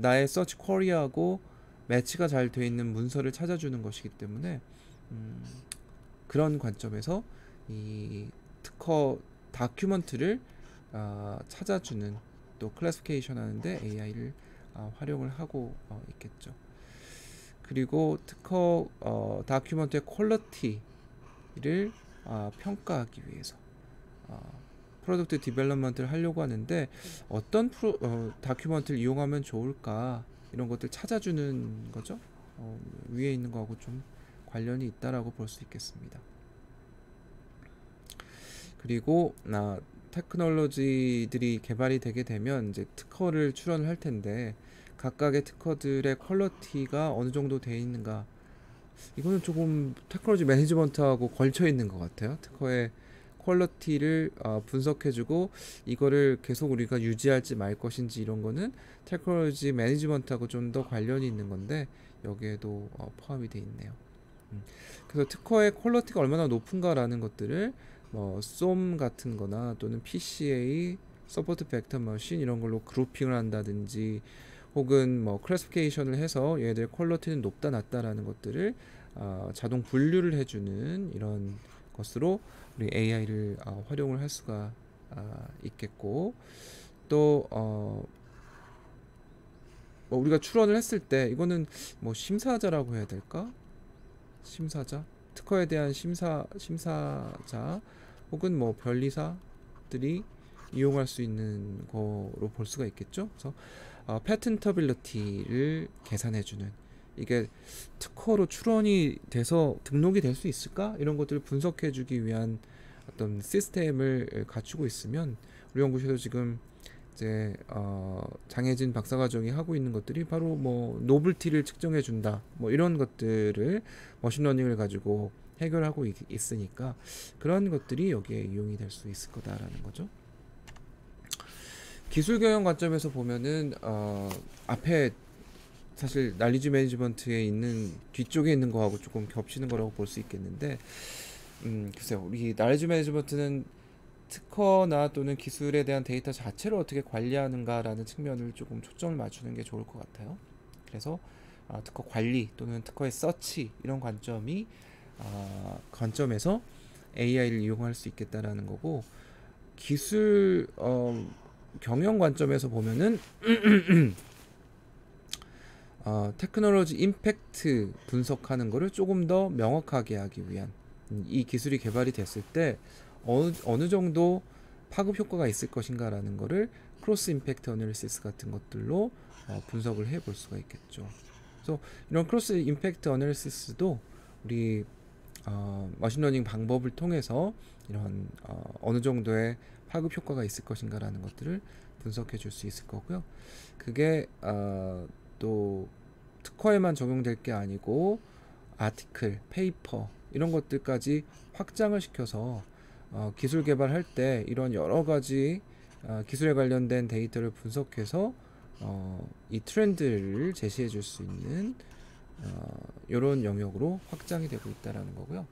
나의 서치 쿼리하고 매치가 잘 돼 있는 문서를 찾아주는 것이기 때문에 그런 관점에서 이 특허 다큐먼트를 찾아주는 또 클래시피케이션 하는데 AI를 활용을 하고 있겠죠. 그리고 특허 다큐먼트의 퀄리티를 평가하기 위해서 프로덕트 디벨롭먼트를 하려고 하는데 어떤 다큐먼트를 이용하면 좋을까, 이런 것들 찾아주는 거죠. 위에 있는 거하고 좀 관련이 있다라고 볼 수 있겠습니다. 그리고 테크놀로지들이 개발이 되게 되면 이제 특허를 출원을 할 텐데, 각각의 특허들의 퀄리티가 어느 정도 돼 있는가, 이거는 조금 테크놀로지 매니지먼트하고 걸쳐 있는 것 같아요. 특허의 퀄리티를 분석해주고 이거를 계속 우리가 유지할지 말 것인지, 이런 거는 테크놀로지 매니지먼트하고 좀 더 관련이 있는 건데 여기에도 포함이 돼 있네요. 그래서 특허의 퀄리티가 얼마나 높은가라는 것들을 뭐 SOM 같은 거나 또는 PCA, 서포트 벡터 머신 이런 걸로 그룹핑을 한다든지, 혹은 뭐 클래시피케이션을 해서 얘들 퀄리티는 높다 낮다라는 것들을 자동 분류를 해주는 이런 것으로 우리 AI를 활용을 할 수가 있겠고, 또 뭐 우리가 출원을 했을 때 이거는 뭐 심사자라고 해야 될까? 심사자, 특허에 대한 심사자 혹은 뭐 변리사들이 이용할 수 있는 거로 볼 수가 있겠죠. 그래서 패턴터빌리티를 계산해주는, 이게 특허로 출원이 돼서 등록이 될 수 있을까? 이런 것들을 분석해주기 위한 어떤 시스템을 갖추고 있으면, 우리 연구소에서 지금 이제 장혜진 박사과정이 하고 있는 것들이 바로 뭐 노블티를 측정해준다, 뭐 이런 것들을 머신러닝을 가지고 해결하고 있으니까 그런 것들이 여기에 이용이 될 수 있을 거다라는 거죠. 기술 경영 관점에서 보면은 앞에 사실 날리지 매니지먼트에 있는 뒤쪽에 있는 거하고 조금 겹치는 거라고 볼 수 있겠는데, 글쎄요, 우리 날리지 매니지먼트는 특허나 또는 기술에 대한 데이터 자체를 어떻게 관리하는가라는 측면을 조금 초점을 맞추는 게 좋을 것 같아요. 그래서 특허 관리 또는 특허의 서치, 이런 관점에서 AI를 이용할 수 있겠다라는 거고, 기술 경영 관점에서 보면은 테크놀로지 임팩트 분석하는 거를 조금 더 명확하게 하기 위한, 이 기술이 개발이 됐을 때 어느 정도 파급 효과가 있을 것인가라는 거를 크로스 임팩트 어널리시스 같은 것들로 분석을 해볼 수가 있겠죠. 그래서 이런 크로스 임팩트 어널리시스도 우리 머신러닝 방법을 통해서 이런 어느 정도의 파급 효과가 있을 것인가라는 것들을 분석해 줄 수 있을 거고요. 그게 또 특허에만 적용될 게 아니고 아티클, 페이퍼 이런 것들까지 확장을 시켜서 기술 개발할 때 이런 여러 가지 기술에 관련된 데이터를 분석해서 이 트렌드를 제시해 줄 수 있는 이런 영역으로 확장이 되고 있다라는 거고요.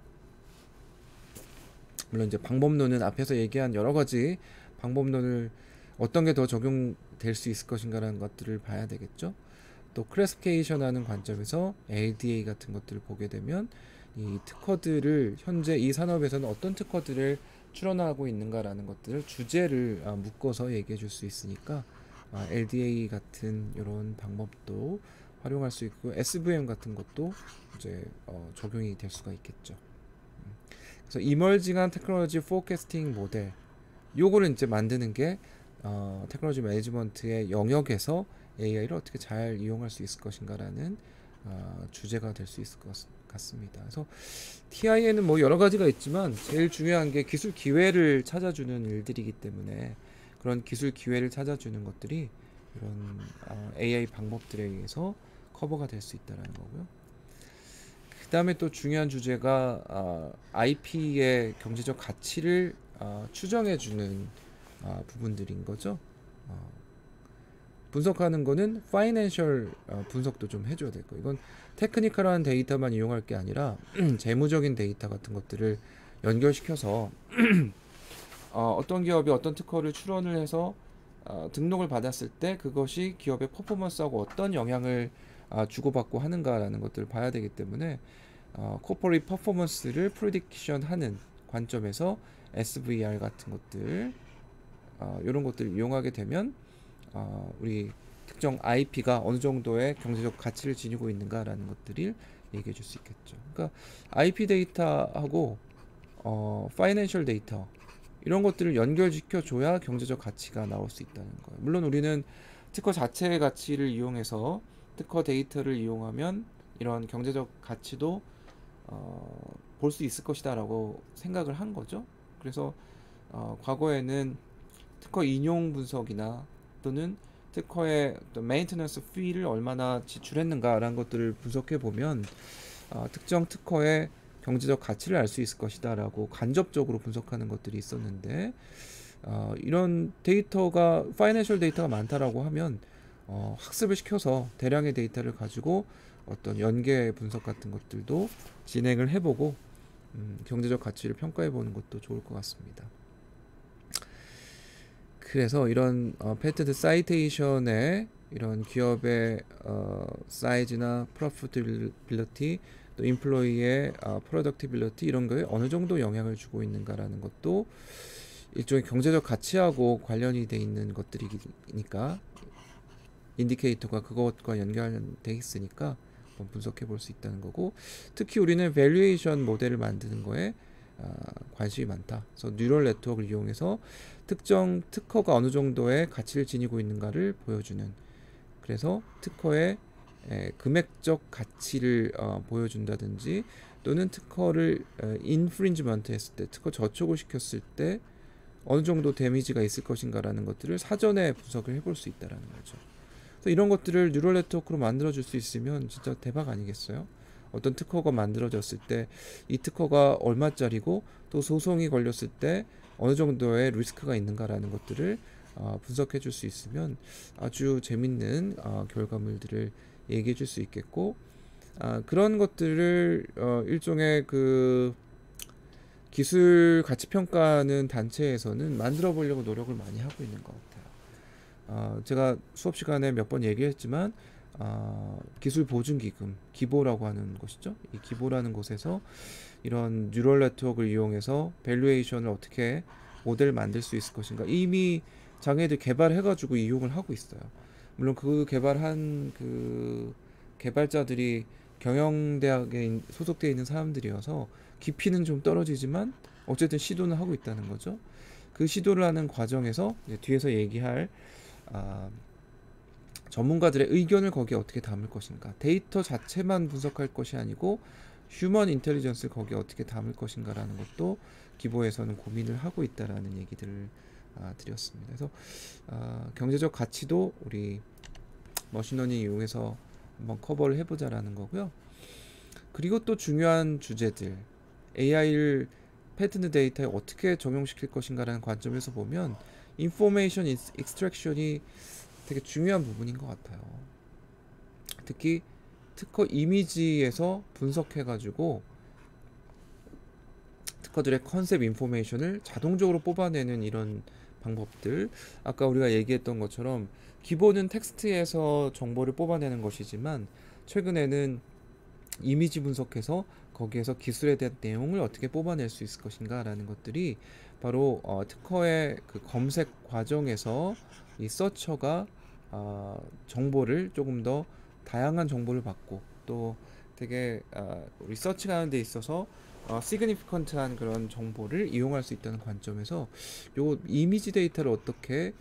물론 이제 방법론은 앞에서 얘기한 여러 가지 방법론을 어떤 게 더 적용될 수 있을 것인가라는 것들을 봐야 되겠죠. 또 클래시피케이션 하는 관점에서 LDA 같은 것들을 보게 되면 이 특허들을 현재 이 산업에서는 어떤 특허들을 출원하고 있는가라는 것들을 주제를 묶어서 얘기해 줄 수 있으니까 LDA 같은 이런 방법도 활용할 수 있고, SVM 같은 것도 이제 적용이 될 수가 있겠죠. 그래서 이머징한 테크놀로지 포캐스팅 모델, 요거를 이제 만드는 게 테크놀로지 매니지먼트의 영역에서 AI를 어떻게 잘 이용할 수 있을 것인가라는 주제가 될 수 있을 것 같습니다. 그래서 TI에는 뭐 여러 가지가 있지만 제일 중요한 게 기술 기회를 찾아주는 일들이기 때문에 그런 기술 기회를 찾아주는 것들이 이런 AI 방법들에 의해서 커버가 될 수 있다는 거고요. 그 다음에 또 중요한 주제가 IP의 경제적 가치를 추정해주는 부분들인 거죠. 분석하는 거는 파이낸셜 분석도 좀 해줘야 될 거예요. 이건 테크니컬한 데이터만 이용할 게 아니라 재무적인 데이터 같은 것들을 연결시켜서 어떤 기업이 어떤 특허를 출원을 해서 등록을 받았을 때 그것이 기업의 퍼포먼스하고 어떤 영향을 주고받고 하는가라는 것들을 봐야 되기 때문에 코퍼레이트 퍼포먼스를 프리딕션하는 관점에서 SVR 같은 것들 이런 것들을 이용하게 되면 우리 특정 IP가 어느 정도의 경제적 가치를 지니고 있는가라는 것들을 얘기해 줄 수 있겠죠. 그러니까 IP 데이터하고 파이낸셜 데이터 이런 것들을 연결시켜 줘야 경제적 가치가 나올 수 있다는 거예요. 물론 우리는 특허 자체의 가치를 이용해서 특허 데이터를 이용하면 이런 경제적 가치도 볼 수 있을 것이다 라고 생각을 한 거죠. 그래서 과거에는 특허 인용 분석이나 또는 특허의 메인테넌스 피를 얼마나 지출했는가라는 것들을 분석해 보면 특정 특허의 경제적 가치를 알 수 있을 것이다 라고 간접적으로 분석하는 것들이 있었는데 이런 데이터가 파이낸셜 데이터가 많다라고 하면 학습을 시켜서 대량의 데이터를 가지고 어떤 연계 분석 같은 것들도 진행을 해보고 경제적 가치를 평가해 보는 것도 좋을 것 같습니다. 그래서 이런 패턴트 사이테이션의 이런 기업의 사이즈나 프로피터빌리티 또 인플로이의 프로덕티빌리티 이런 거에 어느 정도 영향을 주고 있는가라는 것도 일종의 경제적 가치하고 관련이 돼 있는 것들이니까 인디케이터가 그것과 연결돼 있으니까 분석해 볼 수 있다는 거고, 특히 우리는 밸류에이션 모델을 만드는 거에 관심이 많다. 그래서 뉴럴 네트워크를 이용해서 특정 특허가 어느 정도의 가치를 지니고 있는가를 보여주는, 그래서 특허의 금액적 가치를 보여준다든지 또는 특허를 인프린지먼트 했을 때, 특허 저촉을 시켰을 때 어느 정도 데미지가 있을 것인가라는 것들을 사전에 분석을 해볼 수 있다는 거죠. 그래서 이런 것들을 뉴럴 네트워크로 만들어줄 수 있으면 진짜 대박 아니겠어요? 어떤 특허가 만들어졌을 때 이 특허가 얼마짜리고 또 소송이 걸렸을 때 어느 정도의 리스크가 있는가라는 것들을 분석해 줄 수 있으면 아주 재밌는 결과물들을 얘기해 줄 수 있겠고, 그런 것들을 일종의 그 기술 가치 평가하는 단체에서는 만들어 보려고 노력을 많이 하고 있는 것 같아요. 제가 수업 시간에 몇 번 얘기했지만 기술 보증기금, 기보라고 하는 것이죠. 이 기보라는 곳에서 이런 뉴럴 네트워크를 이용해서 밸류에이션을 어떻게 모델을 만들 수 있을 것인가 이미 자기네들 개발해가지고 이용을 하고 있어요. 물론 그 개발한 그 개발자들이 경영대학에 소속되어 있는 사람들이어서 깊이는 좀 떨어지지만 어쨌든 시도는 하고 있다는 거죠. 그 시도를 하는 과정에서 뒤에서 얘기할 전문가들의 의견을 거기에 어떻게 담을 것인가, 데이터 자체만 분석할 것이 아니고 휴먼 인텔리전스를 거기에 어떻게 담을 것인가라는 것도 기보에서는 고민을 하고 있다라는 얘기들을 드렸습니다. 그래서 경제적 가치도 우리 머신러닝 이용해서 한번 커버를 해보자라는 거고요. 그리고 또 중요한 주제들, AI를 패턴트 데이터에 어떻게 적용시킬 것인가라는 관점에서 보면 인포메이션 익스트랙션이 되게 중요한 부분인 것 같아요. 특히 특허 이미지에서 분석해가지고 특허들의 컨셉 인포메이션을 자동적으로 뽑아내는 이런 방법들, 아까 우리가 얘기했던 것처럼 기본은 텍스트에서 정보를 뽑아내는 것이지만 최근에는 이미지 분석해서 거기에서 기술에 대한 내용을 어떻게 뽑아낼 수 있을 것인가 라는 것들이 바로 특허의 그 검색 과정에서 이 서처가 정보를 조금 더 다양한 정보를 받고 또 되게 리서치하는 데 있어서 significant한 그런 정보를 이용할 수 있다는 관점에서 요 이미지 데이터를 어떻게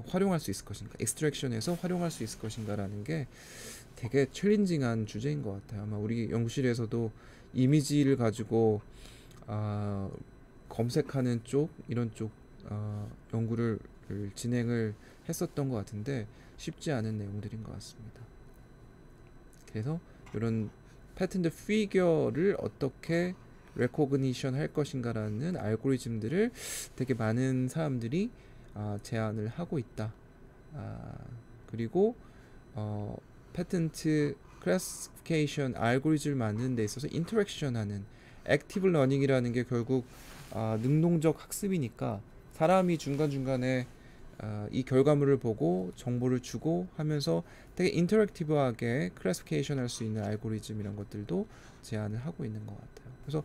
활용할 수 있을 것인가, extraction에서 활용할 수 있을 것인가라는 게 되게 챌린징한 주제인 것 같아요. 아마 우리 연구실에서도 이미지를 가지고 검색하는 쪽, 이런 쪽 연구를 진행을 했었던 것 같은데 쉽지 않은 내용들인 것 같습니다. 그래서 이런 패턴드 피겨를 어떻게 레코그니션 할 것인가라는 알고리즘들을 되게 많은 사람들이 제안을 하고 있다. 그리고 패턴트 클래시피케이션 알고리즘을 만드는 데 있어서 인터랙션 하는 액티브 러닝이라는 게 결국 능동적 학습이니까 사람이 중간중간에 이 결과물을 보고 정보를 주고 하면서 되게 인터랙티브하게 클래시피케이션 할 수 있는 알고리즘 이런 것들도 제안을 하고 있는 것 같아요. 그래서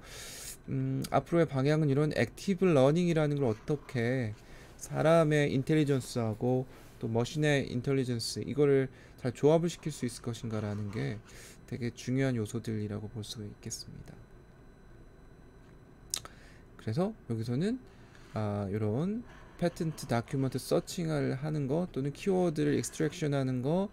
앞으로의 방향은 이런 액티브 러닝이라는 걸 어떻게 사람의 인텔리전스하고 또 머신의 인텔리전스 이거를 잘 조합을 시킬 수 있을 것인가라는 게 되게 중요한 요소들이라고 볼 수가 있겠습니다. 그래서 여기서는 이런 패턴트 다큐먼트 서칭을 하는 거 또는 키워드를 익스트랙션 하는 거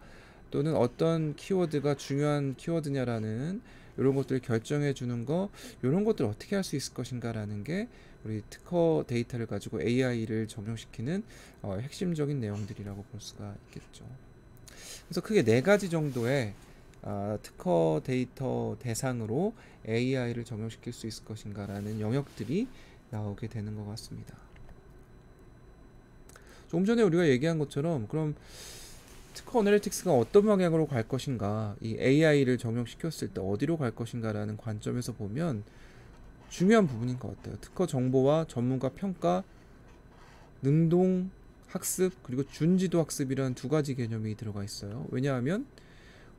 또는 어떤 키워드가 중요한 키워드냐라는 이런 것들을 결정해 주는 거, 이런 것들을 어떻게 할 수 있을 것인가 라는 게 우리 특허 데이터를 가지고 AI를 적용시키는 핵심적인 내용들이라고 볼 수가 있겠죠. 그래서 크게 4가지 정도의 특허 데이터 대상으로 AI를 적용시킬 수 있을 것인가 라는 영역들이 나오게 되는 것 같습니다. 조금 전에 우리가 얘기한 것처럼 그럼 특허 어널리틱스가 어떤 방향으로 갈 것인가, 이 AI를 적용시켰을 때 어디로 갈 것인가 라는 관점에서 보면 중요한 부분인 것 같아요. 특허 정보와 전문가 평가, 능동 학습, 그리고 준지도 학습이라는 2가지 개념이 들어가 있어요. 왜냐하면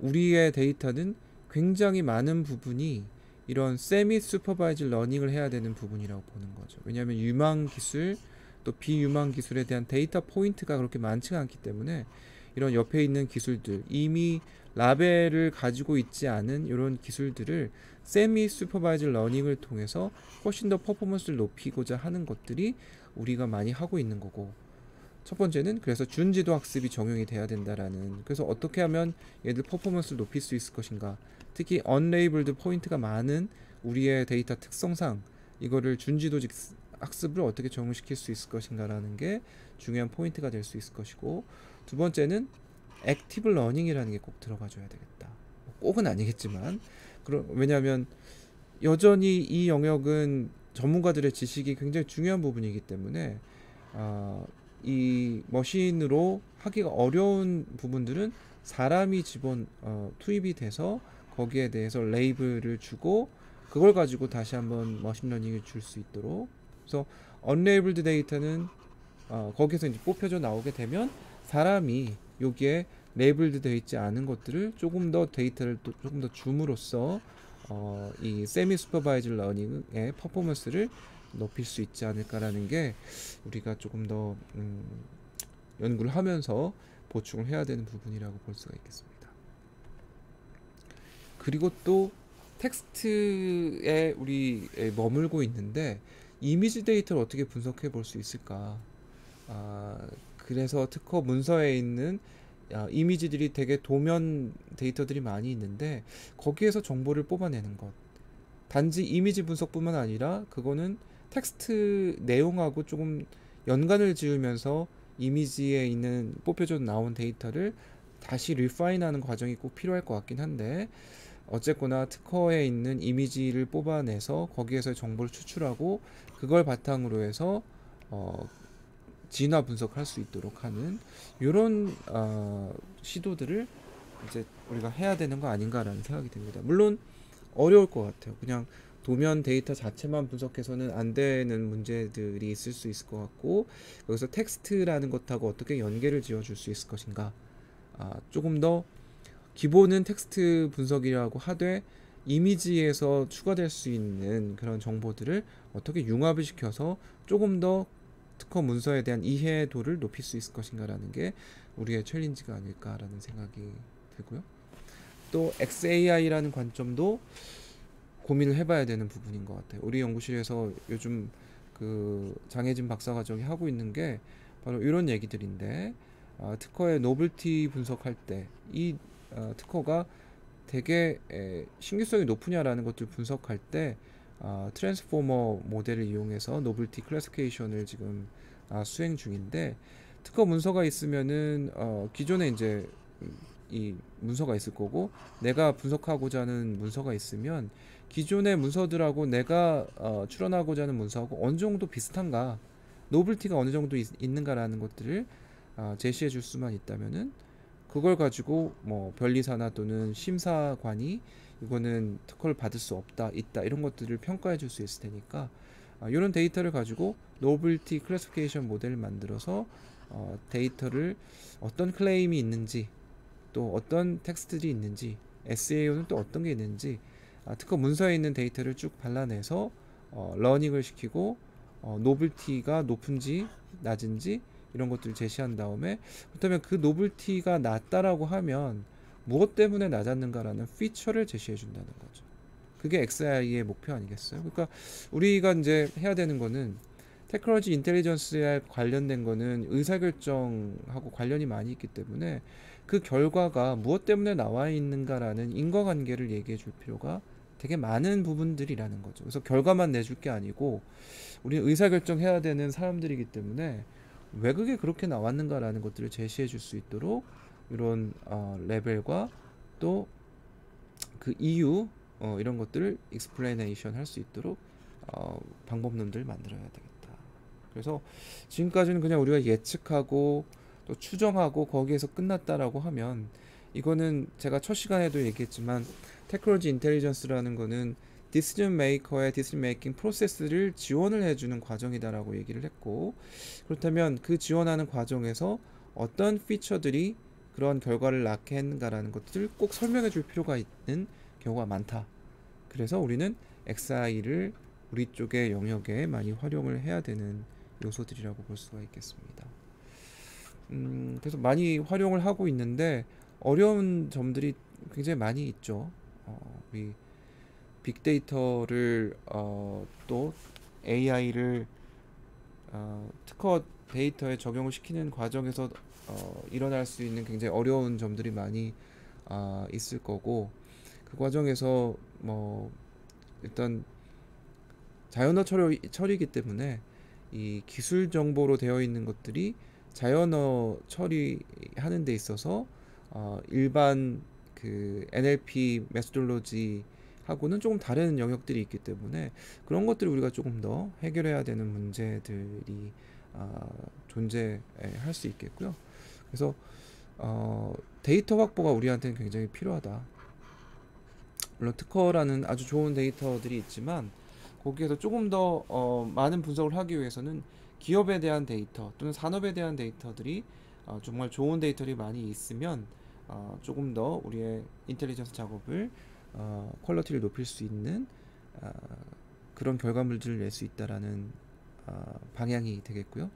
우리의 데이터는 굉장히 많은 부분이 이런 세미 슈퍼바이즈 러닝을 해야 되는 부분이라고 보는 거죠. 왜냐하면 유망 기술 또 비유망 기술에 대한 데이터 포인트가 그렇게 많지가 않기 때문에 이런 옆에 있는 기술들, 이미 라벨을 가지고 있지 않은 이런 기술들을 세미 슈퍼바이즈 러닝을 통해서 훨씬 더 퍼포먼스를 높이고자 하는 것들이 우리가 많이 하고 있는 거고, 첫 번째는 그래서 준지도 학습이 적용이 돼야 된다라는, 그래서 어떻게 하면 얘들 퍼포먼스를 높일 수 있을 것인가, 특히 언레이블드 포인트가 많은 우리의 데이터 특성상 이거를 준지도 학습을 어떻게 적용시킬 수 있을 것인가라는 게 중요한 포인트가 될 수 있을 것이고, 2번째는 액티브 러닝이라는 게 꼭 들어가줘야 되겠다. 꼭은 아니겠지만 왜냐하면 여전히 이 영역은 전문가들의 지식이 굉장히 중요한 부분이기 때문에 이 머신으로 하기가 어려운 부분들은 사람이 투입이 돼서 거기에 대해서 레이블을 주고 그걸 가지고 다시 한번 머신러닝을 줄 수 있도록, 그래서 언레이블드 데이터는 거기서 이제 뽑혀져 나오게 되면 사람이 여기에 레이블드 되어 있지 않은 것들을 조금 더 데이터를 조금 더 줌으로써 이 세미 슈퍼바이즈 러닝의 퍼포먼스를 높일 수 있지 않을까라는 게 우리가 조금 더 연구를 하면서 보충을 해야 되는 부분이라고 볼 수가 있겠습니다. 그리고 또 텍스트에 우리 머물고 있는데 이미지 데이터를 어떻게 분석해 볼 수 있을까? 그래서 특허 문서에 있는 이미지들이 되게 도면 데이터들이 많이 있는데 거기에서 정보를 뽑아내는 것, 단지 이미지 분석뿐만 아니라 그거는 텍스트 내용하고 조금 연관을 지으면서 이미지에 있는 뽑혀져 나온 데이터를 다시 리파인하는 과정이 꼭 필요할 것 같긴 한데, 어쨌거나 특허에 있는 이미지를 뽑아내서 거기에서 정보를 추출하고 그걸 바탕으로 해서 진화 분석할 수 있도록 하는 이런 시도들을 이제 우리가 해야 되는 거 아닌가라는 생각이 듭니다. 물론 어려울 것 같아요. 그냥 도면 데이터 자체만 분석해서는 안 되는 문제들이 있을 수 있을 것 같고, 여기서 텍스트라는 것하고 어떻게 연계를 지어줄 수 있을 것인가, 조금 더 기본은 텍스트 분석이라고 하되 이미지에서 추가될 수 있는 그런 정보들을 어떻게 융합을 시켜서 조금 더 특허 문서에 대한 이해도를 높일 수 있을 것인가라는 게 우리의 챌린지가 아닐까라는 생각이 들고요. 또 XAI라는 관점도 고민을 해봐야 되는 부분인 것 같아요. 우리 연구실에서 요즘 그 장혜진 박사과정이 하고 있는 게 바로 이런 얘기들인데, 특허의 노블티 분석할 때 이 특허가 되게 신규성이 높으냐라는 것들 분석할 때 트랜스포머 모델을 이용해서 노블티 클래시피케이션을 지금 수행 중인데, 특허 문서가 있으면은 기존에 이제 이 문서가 있을 거고, 내가 분석하고자 하는 문서가 있으면 기존의 문서들하고 내가 출원하고자 하는 문서하고 어느 정도 비슷한가, 노블티가 어느 정도 있는가라는 것들을 제시해 줄 수만 있다면은, 그걸 가지고 뭐 변리사나 또는 심사관이 이거는 특허를 받을 수 없다, 있다, 이런 것들을 평가해 줄 수 있을 테니까, 이런 데이터를 가지고 노블티 클래시피케이션 모델을 만들어서 데이터를 어떤 클레임이 있는지, 또 어떤 텍스트들이 있는지, SAO는 또 어떤 게 있는지, 특허 문서에 있는 데이터를 쭉 발라내서 러닝을 시키고 노블티가 높은지 낮은지 이런 것들을 제시한 다음에, 그렇다면 그 노블티가 낮다라고 하면 무엇 때문에 낮았는가라는 피처를 제시해 준다는 거죠. 그게 XI의 목표 아니겠어요? 그러니까 우리가 이제 해야 되는 거는, 테크놀로지 인텔리전스에 관련된 거는 의사결정하고 관련이 많이 있기 때문에 그 결과가 무엇 때문에 나와 있는가라는 인과관계를 얘기해 줄 필요가 되게 많은 부분들이라는 거죠. 그래서 결과만 내줄 게 아니고, 우리는 의사결정해야 되는 사람들이기 때문에 왜 그게 그렇게 나왔는가라는 것들을 제시해 줄 수 있도록 이런 레벨과 또 그 이유 이런 것들을 익스플레이네이션 할 수 있도록 방법론들을 만들어야 되겠다. 그래서 지금까지는 그냥 우리가 예측하고 또 추정하고 거기에서 끝났다라고 하면, 이거는 제가 첫 시간에도 얘기했지만 테크놀로지 인텔리전스라는 거는 디시전 메이커의 디시전 메이킹 프로세스를 지원을 해주는 과정이다라고 얘기를 했고, 그렇다면 그 지원하는 과정에서 어떤 피처들이 그런 결과를 낳게 했는가라는 것들을 꼭 설명해 줄 필요가 있는 경우가 많다. 그래서 우리는 XI를 우리 쪽의 영역에 많이 활용을 해야 되는 요소들이라고 볼 수가 있겠습니다. 그래서 많이 활용을 하고 있는데 어려운 점들이 굉장히 많이 있죠. 우리 빅데이터를 또 AI를 특허 데이터에 적용을 시키는 과정에서 일어날 수 있는 굉장히 어려운 점들이 많이 있을 거고, 그 과정에서 뭐 일단 자연어 처리이기 때문에 이 기술 정보로 되어 있는 것들이 자연어 처리하는 데 있어서 일반 그 NLP 메소돌로지 하고는 조금 다른 영역들이 있기 때문에 그런 것들을 우리가 조금 더 해결해야 되는 문제들이 존재할 수 있겠고요. 그래서 데이터 확보가 우리한테는 굉장히 필요하다. 물론 특허라는 아주 좋은 데이터들이 있지만 거기에서 조금 더 많은 분석을 하기 위해서는 기업에 대한 데이터 또는 산업에 대한 데이터들이 정말 좋은 데이터들이 많이 있으면 조금 더 우리의 인텔리전스 작업을 퀄리티를 높일 수 있는 그런 결과물들을 낼 수 있다라는 방향이 되겠고요.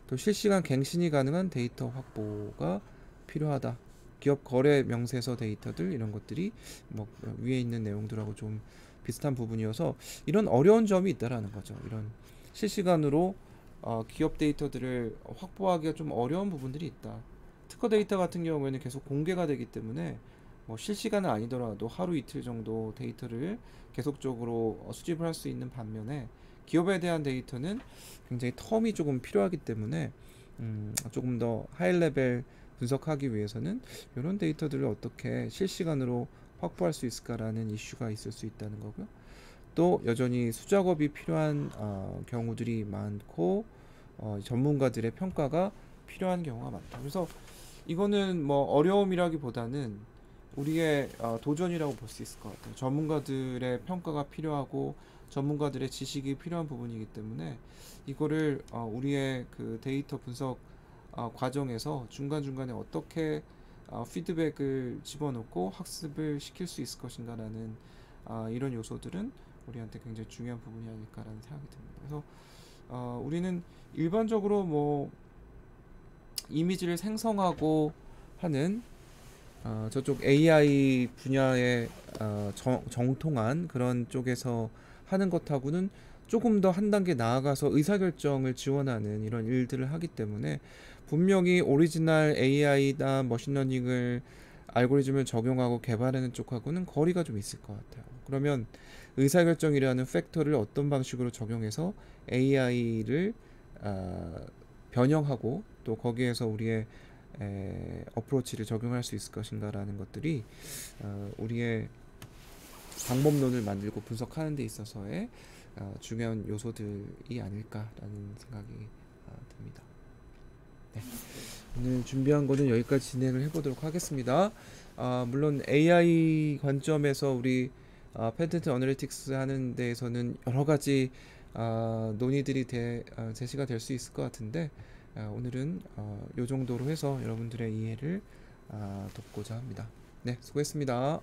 또 실시간 갱신이 가능한 데이터 확보가 필요하다. 기업 거래 명세서 데이터들 이런 것들이 뭐 위에 있는 내용들하고 좀 비슷한 부분이어서 이런 어려운 점이 있다라는 거죠. 이런 실시간으로 기업 데이터들을 확보하기가 좀 어려운 부분들이 있다. 특허 데이터 같은 경우에는 계속 공개가 되기 때문에 뭐 실시간은 아니더라도 하루 이틀 정도 데이터를 계속적으로 수집을 할 수 있는 반면에, 기업에 대한 데이터는 굉장히 텀이 조금 필요하기 때문에 조금 더 하이 레벨 분석하기 위해서는 이런 데이터들을 어떻게 실시간으로 확보할 수 있을까라는 이슈가 있을 수 있다는 거고요. 또 여전히 수작업이 필요한 경우들이 많고 전문가들의 평가가 필요한 경우가 많다. 그래서 이거는 뭐 어려움이라기보다는 우리의 도전이라고 볼 수 있을 것 같아요. 전문가들의 평가가 필요하고 전문가들의 지식이 필요한 부분이기 때문에 이거를 우리의 그 데이터 분석 과정에서 중간중간에 어떻게 피드백을 집어넣고 학습을 시킬 수 있을 것인가라는 이런 요소들은 우리한테 굉장히 중요한 부분이 아닐까라는 생각이 듭니다. 그래서 우리는 일반적으로 뭐 이미지를 생성하고 하는 저쪽 AI 분야의 정통한 그런 쪽에서 하는 것하고는 조금 더 한 단계 나아가서 의사결정을 지원하는 이런 일들을 하기 때문에 분명히 오리지널 AI나 머신러닝을 알고리즘을 적용하고 개발하는 쪽하고는 거리가 좀 있을 것 같아요. 그러면 의사결정이라는 팩터를 어떤 방식으로 적용해서 AI를 변형하고 또 거기에서 우리의 어프로치를 적용할 수 있을 것인가라는 것들이 우리의 방법론을 만들고 분석하는 데 있어서의 중요한 요소들이 아닐까라는 생각이 듭니다. 네. 오늘 준비한 거는 여기까지 진행을 해보도록 하겠습니다. 물론 AI 관점에서 우리 패턴트 어널리틱스 하는 데에서는 여러 가지 논의들이 제시가 될 수 있을 것 같은데 오늘은 이 정도로 해서 여러분들의 이해를 돕고자 합니다. 네, 수고했습니다.